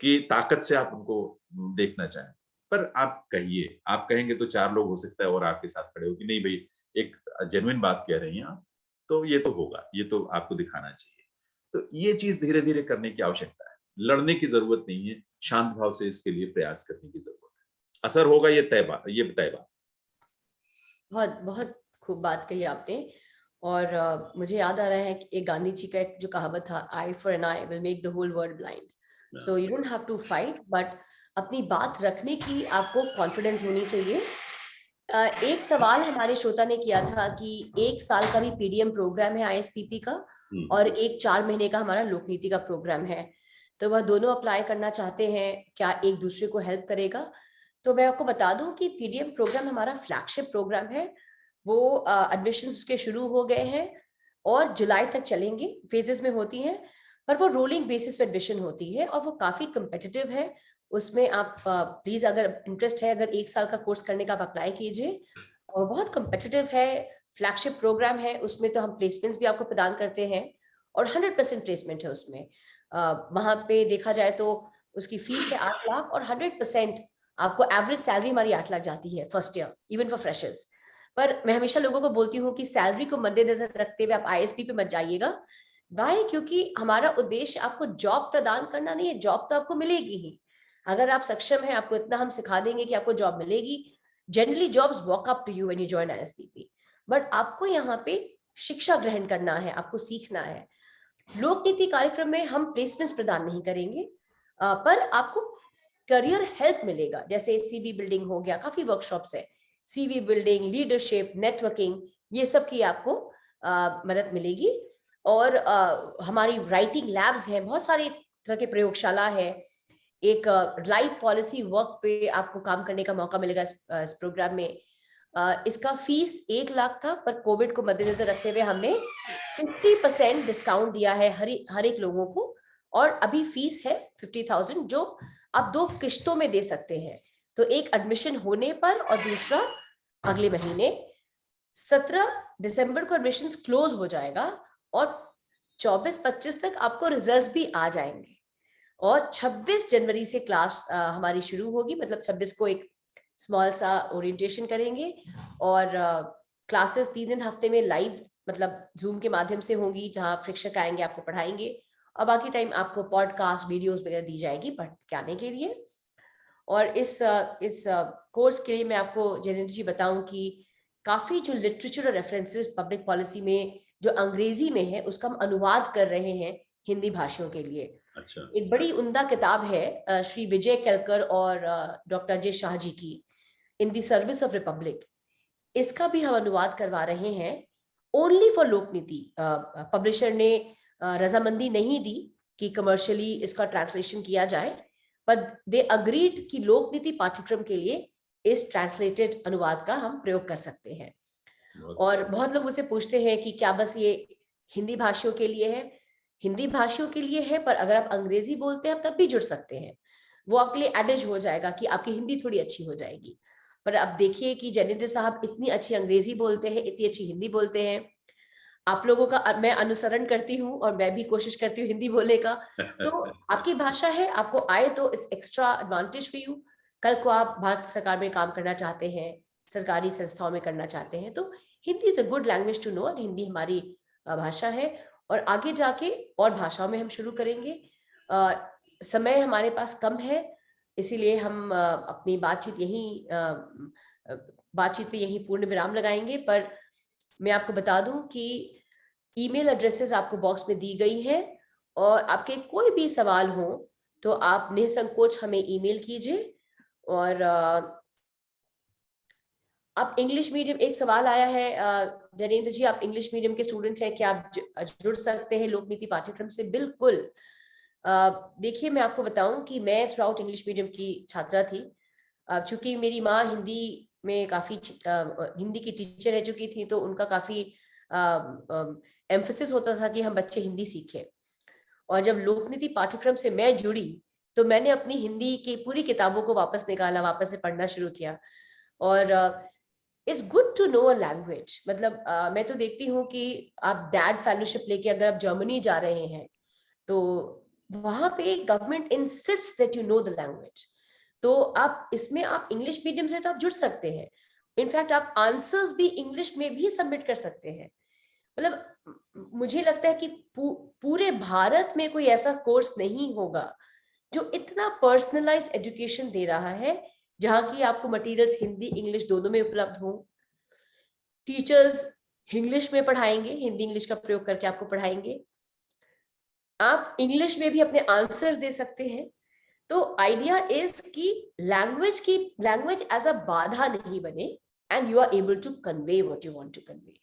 कि ताकत से आप उनको देखना चाहें। पर आप कहिए, आप कहेंगे तो 4 लोग हो सकता है और आपके साथ खड़े हो कि नहीं भई एक जेन्युइन बात कह रही हैं आप, तो ये तो होगा, ये तो आपको दिखाना चाहिए। तो ये चीज़ धीरे-धीरे करने की आवश्यकता है। लड़ने की ज़रूरत नहीं है, शांत भाव से इसके लिए प्रयास करने की ज़रूरत है। असर होगा ये तय बात। बहुत बहुत खूब बात कही आपने। और मुझे याद आ रहा है कि एक गांधी जी का एक जो कहावत था, eye for an eye will make the whole world blind. So you don't have to fight, but अपनी बात रखने की आपको कॉन्फिडेंस होनी चाहिए। एक सवाल हमारे श्रोता ने किया था कि 1 साल का भी पीडीएम प्रोग्राम है आईएसपीपी का, हुँ, और एक 4 महीने का हमारा लोकनीति का प्रोग्राम है। तो वह दोनों अप्लाई करना चाहते हैं, क्या एक दूसरे को हेल्प करेगा? तो मैं आपको बता दूं कि पीडीएम प्रोग्राम हमारा फ्लैगशिप प्रोग्राम है। वो एडमिशन उसके शुरू हो गए हैं और जुलाई तक चलेंगे, फेजेस में होती हैं, पर वो रोलिंग बेसिस पे एडमिशन होती है और वो काफ़ी कम्पिटिटिव है। उसमें आप प्लीज़, अगर इंटरेस्ट है, अगर 1 साल का कोर्स करने का, आप अप्लाई कीजिए। और बहुत कम्पिटिटिव है, फ्लैगशिप प्रोग्राम है, उसमें तो हम प्लेसमेंट्स भी आपको प्रदान करते हैं और 100% प्लेसमेंट है उसमें। वहाँ पे देखा जाए तो उसकी फीस है 8 लाख, और 100% आपको एवरेज सैलरी हमारी 8 लाख जाती है first year, even for freshers. पर मैं हमेशा लोगों को बोलती हूँ कि सैलरी को मद्देनजर रखते हुए आप आईएसपी पे मत जाइएगा। वाई? क्योंकि हमारा उद्देश्य आपको जॉब प्रदान करना नहीं है, जॉब तो आपको मिलेगी ही। अगर आप सक्षम हैं, आपको इतना हम सिखा देंगे कि आपको जॉब मिलेगी। Generally jobs walk up to you when you join ISPP. But आपको यहाँ पे शिक्षा ग्रहण करना है, आपको सीखना है। लोक नीति कार्यक्रम में हम प्लेसमेंट्स प्रदान नहीं करेंगे, पर आपको करियर हेल्प मिलेगा। जैसे सीवी बिल्डिंग हो गया, काफी वर्कशॉप्स है, सीवी बिल्डिंग, लीडरशिप, नेटवर्किंग, ये सब की आपको मदद मिलेगी। और हमारी राइटिंग लैब्स हैं, बहुत सारी तरह के प्रयोगशाला है। एक लाइफ पॉलिसी वर्क पे आपको काम करने का मौका मिलेगा इस प्रोग्राम में। इसका फीस 1 लाख था, पर कोविड को मद्देनजर रखते हुए हमने 50% डिस्काउंट दिया है हर एक लोगों को। और अभी फीस है 50,000, जो आप 2 किश्तों में दे सकते हैं। तो एक एडमिशन होने पर और दूसरा अगले महीने। 17 दिसंबर को एडमिशन क्लोज हो जाएगा और 24-25 तक आपको रिजल्ट्स भी आ जाएंगे। और 26 जनवरी से क्लास हमारी शुरू होगी, मतलब 26 को एक स्मॉल सा ओरिएंटेशन करेंगे। और क्लासेस 3 दिन हफ्ते में लाइव, मतलब जूम के माध्यम से होंगी, जहां शिक्षक आएंगे, आपको पढ़ाएंगे। और बाकी टाइम आपको पॉडकास्ट वीडियोस वगैरह दी जाएगी पढ़ के आने के लिए। और इस कोर्स के लिए मैं आपको जयेंद्र जी बताऊं कि काफी जो लिटरेचर और रेफरेंसेस पब्लिक पॉलिसी में जो अंग्रेजी में है उसका हम अनुवाद कर रहे हैं हिंदी भाषियों के लिए। अच्छा। एक बड़ी उम्दा किताब है श्री विजय केलकर और डॉक्टर अजय शाह जी की, in the service of Republic. इसका भी हम अनुवाद करवा रहे हैं ओनली फॉर लोकनीति। पब्लिशर ने रजामंदी नहीं दी कि कमर्शियली इसका ट्रांसलेशन किया जाए, पर दे अग्रीड कि लोकनीति पाठ्यक्रम के लिए इस ट्रांसलेटेड अनुवाद का हम प्रयोग कर सकते हैं। और बहुत लोग मुझसे पूछते हैं कि क्या बस ये हिंदी भाषियों के लिए है? हिंदी भाषियों के लिए है, पर अगर आप अंग्रेजी बोलते हैं तब भी जुड़ सकते हैं। वो आपके लिए एडेज हो जाएगा कि आपकी हिंदी थोड़ी अच्छी हो जाएगी। पर अब देखिए कि जैनेंद्र साहब इतनी अच्छी अंग्रेजी बोलते हैं, इतनी अच्छी हिंदी बोलते हैं। आप लोगों का मैं अनुसरण करती हूँ और मैं भी कोशिश करती हूँ हिंदी बोलने का। तो आपकी भाषा है, आपको आए तो it's extra advantage for you. कल को आप भारत सरकार में काम करना चाहते हैं, सरकारी संस्थाओं में करना चाहते हैं, तो Hindi is a good language to know. और हिंदी हमारी भाषा है और आगे जाके और भाषाओं में हम शुरू करेंगे। समय हमारे पास कम है, इसीलिए हम अपनी बातचीत पे यही पूर्ण विराम लगाएंगे। पर मैं आपको बता दूं कि ईमेल एड्रेसेस आपको बॉक्स में दी गई है, और आपके कोई भी सवाल हो तो आप निसंकोच हमें ईमेल कीजिए। और आप इंग्लिश मीडियम, एक सवाल आया है जनेंद्र जी, आप इंग्लिश मीडियम के स्टूडेंट हैं, क्या आप जुड़ सकते हैं लोकनीति पाठ्यक्रम से? बिल्कुल। देखिए, मैं आपको बताऊं कि मैं थ्रू आउट इंग्लिश मीडियम की छात्रा थी। चूंकि मेरी माँ हिंदी में काफी हिंदी की टीचर रह चुकी थी, तो उनका काफी एम्फोसिस होता था कि हम बच्चे हिंदी सीखें। और जब लोकनीति पाठ्यक्रम से मैं जुड़ी तो मैंने अपनी हिंदी की पूरी किताबों को वापस निकाला, वापस से पढ़ना शुरू किया। और it's good to know a language. मतलब मैं तो देखती हूँ कि आप डैड फेलोशिप लेके अगर आप जर्मनी जा रहे हैं तो वहां पे government insist that you know the language. तो आप इसमें, आप इंग्लिश मीडियम से तो आप जुड़ सकते हैं। इनफैक्ट आप आंसर्स भी इंग्लिश में भी सबमिट कर सकते हैं। मतलब मुझे लगता है कि पूरे भारत में कोई ऐसा कोर्स नहीं होगा जो इतना पर्सनलाइज्ड एजुकेशन दे रहा है, जहां की आपको मटेरियल्स हिंदी इंग्लिश दोनों में उपलब्ध हो। टीचर्स इंग्लिश में पढ़ाएंगे, हिंदी इंग्लिश का प्रयोग करके आपको पढ़ाएंगे। आप इंग्लिश में भी अपने आंसर्स दे सकते हैं। तो आइडिया इज कि लैंग्वेज एज अ बाधा नहीं बने, and you are able to convey what you want to convey.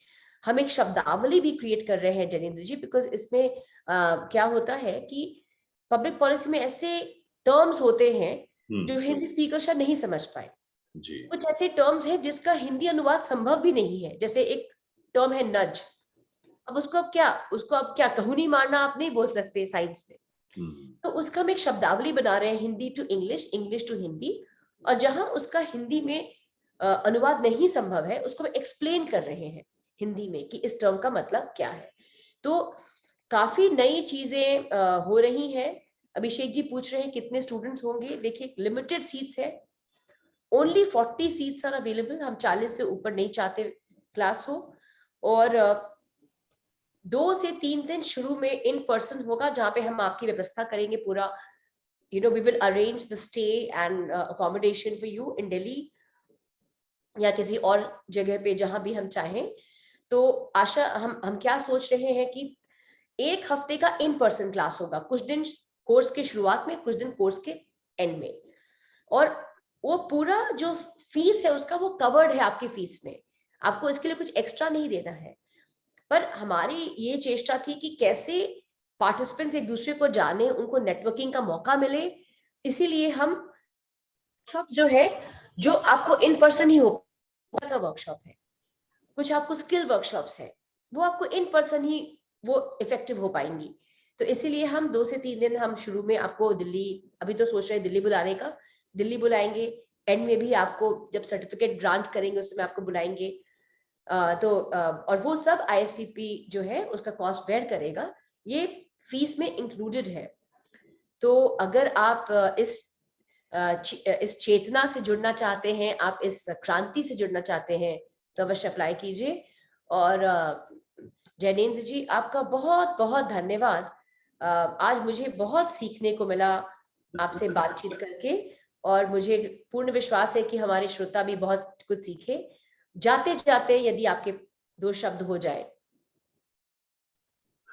हम एक शब्दावली भी क्रिएट कर रहे हैं जनेंद्र जी, बिकॉज इसमें क्या होता है कि पब्लिक पॉलिसी में ऐसे टर्म्स होते हैं जो हिंदी स्पीकर शायद नहीं समझ पाए। जी। कुछ ऐसे टर्म्स हैं जिसका हिंदी अनुवाद संभव भी नहीं है। जैसे एक टर्म है नज। अब उसको अब क्या कहूनी मारना आप नहीं बोल सकते साइंस में। तो उसका हम एक शब्दावली बना रहे हैं, Hindi to English, English to Hindi. और जहां उसका हिंदी में अनुवाद नहीं संभव है, उसको हम एक्सप्लेन कर रहे हैं हिंदी में कि इस टर्म का मतलब क्या है। तो काफी नई चीजें हो रही हैं। अभिषेक जी पूछ रहे हैं कितने स्टूडेंट्स होंगे। देखिए, लिमिटेड सीट्स है, ओनली 40 सीट्स आर अवेलेबल। हम 40 से ऊपर नहीं चाहते क्लास हो। और 2 से 3 दिन शुरू में इन पर्सन होगा, जहां पे हम आपकी व्यवस्था करेंगे पूरा। we will arrange the stay and accommodation for you in Delhi या किसी और जगह पे जहां भी हम चाहें। तो आशा, हम क्या सोच रहे हैं कि 1 हफ्ते का इन पर्सन क्लास होगा, कुछ दिन कोर्स के शुरुआत में, कुछ दिन कोर्स के एंड में। और वो पूरा जो फीस है उसका, वो कवर्ड है आपकी फीस में। आपको इसके लिए कुछ एक्स्ट्रा नहीं देना है। पर हमारी ये चेष्टा थी कि कैसे पार्टिसिपेंट्स एक दूसरे को जाने, उनको नेटवर्किंग का मौका मिले। इसीलिए हम वर्कशॉप जो है, जो आपको इन पर्सन ही हो का वर्कशॉप है, कुछ आपको स्किल वर्कशॉप्स है, वो आपको इन पर्सन ही वो इफेक्टिव हो पाएंगी। तो इसीलिए हम 2 से 3 दिन हम शुरू में आपको दिल्ली, अभी तो सोच रहे हैं दिल्ली बुलाने का, दिल्ली बुलाएंगे। एंड में भी आपको जब सर्टिफिकेट ग्रांट करेंगे उसमें आपको बुलाएंगे। और वो सब ISPP जो है उसका कॉस्ट बेयर करेगा, ये फीस में इंक्लूडेड है। तो अगर आप इस चेतना से जुड़ना चाहते हैं, आप इस क्रांति से जुड़ना चाहते हैं, तो अवश्य अप्लाई कीजिए। और जैनेंद्र जी, आपका बहुत बहुत धन्यवाद। आज मुझे बहुत सीखने को मिला आपसे बातचीत करके, और मुझे पूर्ण विश्वास है कि हमारे श्रोता भी बहुत कुछ सीखे। जाते जाते यदि आपके 2 शब्द हो जाए।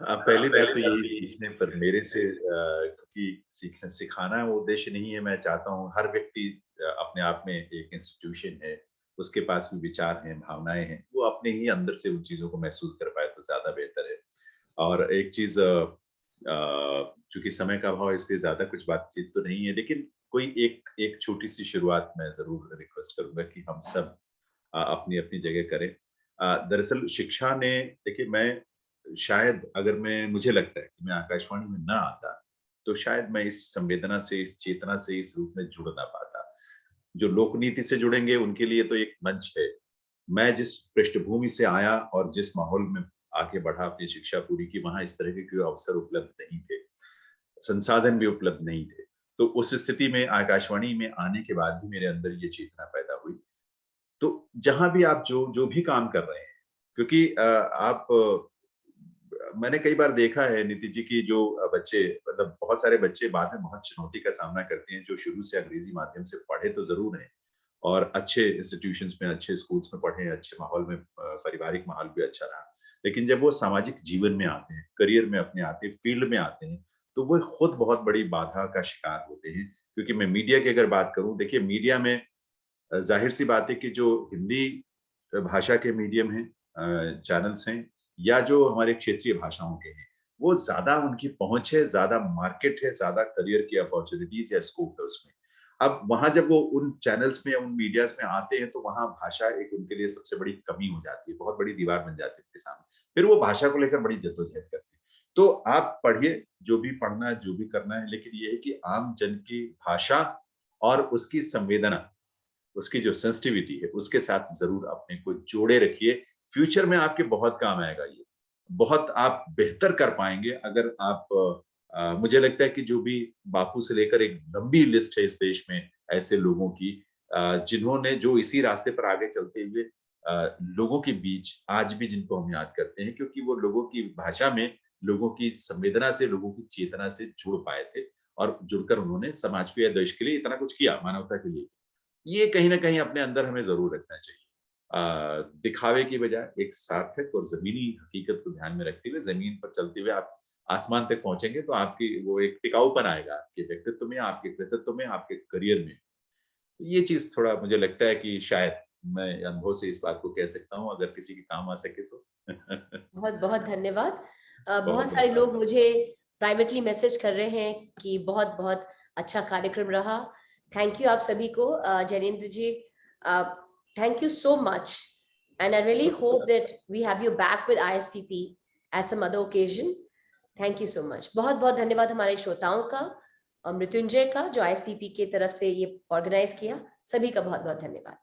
पहली बात तो यही सीखने पर मेरे से क्योंकि सीखना सिखाना वो उद्देश्य नहीं है, मैं चाहता हूँ हर व्यक्ति अपने आप में एक इंस्टीट्यूशन है, उसके पास भी विचार हैं, भावनाएँ हैं, वो अपने ही अंदर से उन चीज़ों को महसूस कर पाए तो ज़्यादा बेहतर है। और एक चीज़ चूँकि समय का अभाव है इसलिए ज़्यादा कुछ बातचीत तो नहीं है, लेकिन कोई एक एक छोटी-सी शुरुआत मैं ज़रूर रिक्वेस्ट करूँगा कि हम सब अपनी-अपनी जगह करें। दरअसल शिक्षा ने देखिए मैं शायद अगर मैं मुझे लगता है कि मैं आकाशवाणी में ना आता, तो शायद मैं इस संवेदना से, इस चेतना से इस रूप में जुड़ ना पाता। जो लोकनीति से जुड़ेंगे उनके लिए तो एक मंच है। मैं जिस पृष्ठभूमि से आया और जिस माहौल में आगे बढ़ा अपनी शिक्षा पूरी की, वहाँ इस तरह के कोई अवसर उपलब्ध नहीं थे, संसाधन भी उपलब्ध नहीं थे। तो उस स्थिति में आकाशवाणी में आने के बाद भी मेरे अंदर ये चेतना पैदा हुई। तो जहाँ भी आप जो जो भी काम कर रहे हैं, क्योंकि मैंने कई बार देखा है नीति जी की जो बच्चे मतलब बहुत सारे बच्चे बाद में बहुत चुनौती का सामना करते हैं, जो शुरू से अंग्रेजी माध्यम से पढ़े तो ज़रूर हैं और अच्छे इंस्टीट्यूशंस में, अच्छे स्कूल्स में पढ़े, अच्छे माहौल में पारिवारिक माहौल भी अच्छा रहा। लेकिन जब वो सामाजिक जीवन में आते हैं, करियर में अपने आते हैं, फील्ड में आते हैं, तो वो खुद बहुत बड़ी बाधा का शिकार होते हैं। क्योंकि मैं मीडिया की अगर बात करूँ, देखिए मीडिया में ज़ाहिर-सी बात है कि जो हिंदी भाषा के मीडियम हैं चैनल्स हैं या जो हमारे क्षेत्रीय भाषाओं के हैं, वो ज़्यादा उनकी पहुँच है, ज़्यादा मार्केट है, ज़्यादा करियर की अपॉर्च्युनिटीज़ या स्कोप है उसमें। अब वहाँ जब वो उन चैनल्स में, उन मीडियाज़ में आते हैं, तो वहाँ भाषा एक उनके लिए सबसे बड़ी कमी हो जाती है, बहुत बड़ी दीवार बन जाती है उनके सामने। फिर वो भाषा को लेकर बड़ी जद्दोजहद करते हैं। तो आप पढ़िए, जो भी पढ़ना है, जो भी करना है, लेकिन ये है कि आम जन की भाषा और उसकी संवेदना उसकी जो सेंसिटिविटी है, उसके साथ ज़रूर अपने को जोड़े रखिए। फ्यूचर में आपके बहुत काम आएगा ये। बहुत आप बेहतर कर पाएँगे अगर आप मुझे लगता है कि जो भी बापू से लेकर एक लंबी लिस्ट है इस देश में ऐसे लोगों की जिन्होंने जो इसी रास्ते पर आगे चलते हुए लोगों के बीच आज भी जिनको हम याद करते हैं क्योंकि वो लोगों की भाषा में, लोगों की संवेदना से, लोगों की चेतना से जुड़ पाए थे और जुड़कर उन्होंने समाज के या देश के लिए इतना कुछ किया, मानवता के लिए। ये कहीं न कहीं अपने अंदर हमें ज़रूर रखना चाहिए। दिखावे की बजाय एक सार्थक और ज़मीनी हकीकत को ध्यान में रखते हुए ज़मीन पर चलते हुए आप आसमान तक पहुँचेंगे तो आपकी वो एक टिकाऊपन आएगा आपके व्यक्तित्व में, आपके कृतित्व में, आपके करियर में। ये चीज़ थोड़ा मुझे लगता है कि शायद मैं अनुभव से इस बात को कह सकता हूँ अगर किसी के काम आ सके तो। बहुत-बहुत धन्यवाद। बहुत बहुत-बहुत सारे लोग धन्यवाद। मुझे प्राइवेटली मैसेज कर रहे हैं कि बहुत-बहुत अच्छा कार्यक्रम रहा। थैंक यू आप सभी को Jainendra ji uh, thank you so much and I really hope बहुत-बहुत that we have you back with ISPP at some other occasion. Thank you so much. बहुत-बहुत धन्यवाद हमारे श्रोताओं का और मृत्युंजय का जो आईएसपीपी की तरफ से ये ऑर्गेनाइज किया। सभी का बहुत-बहुत धन्यवाद।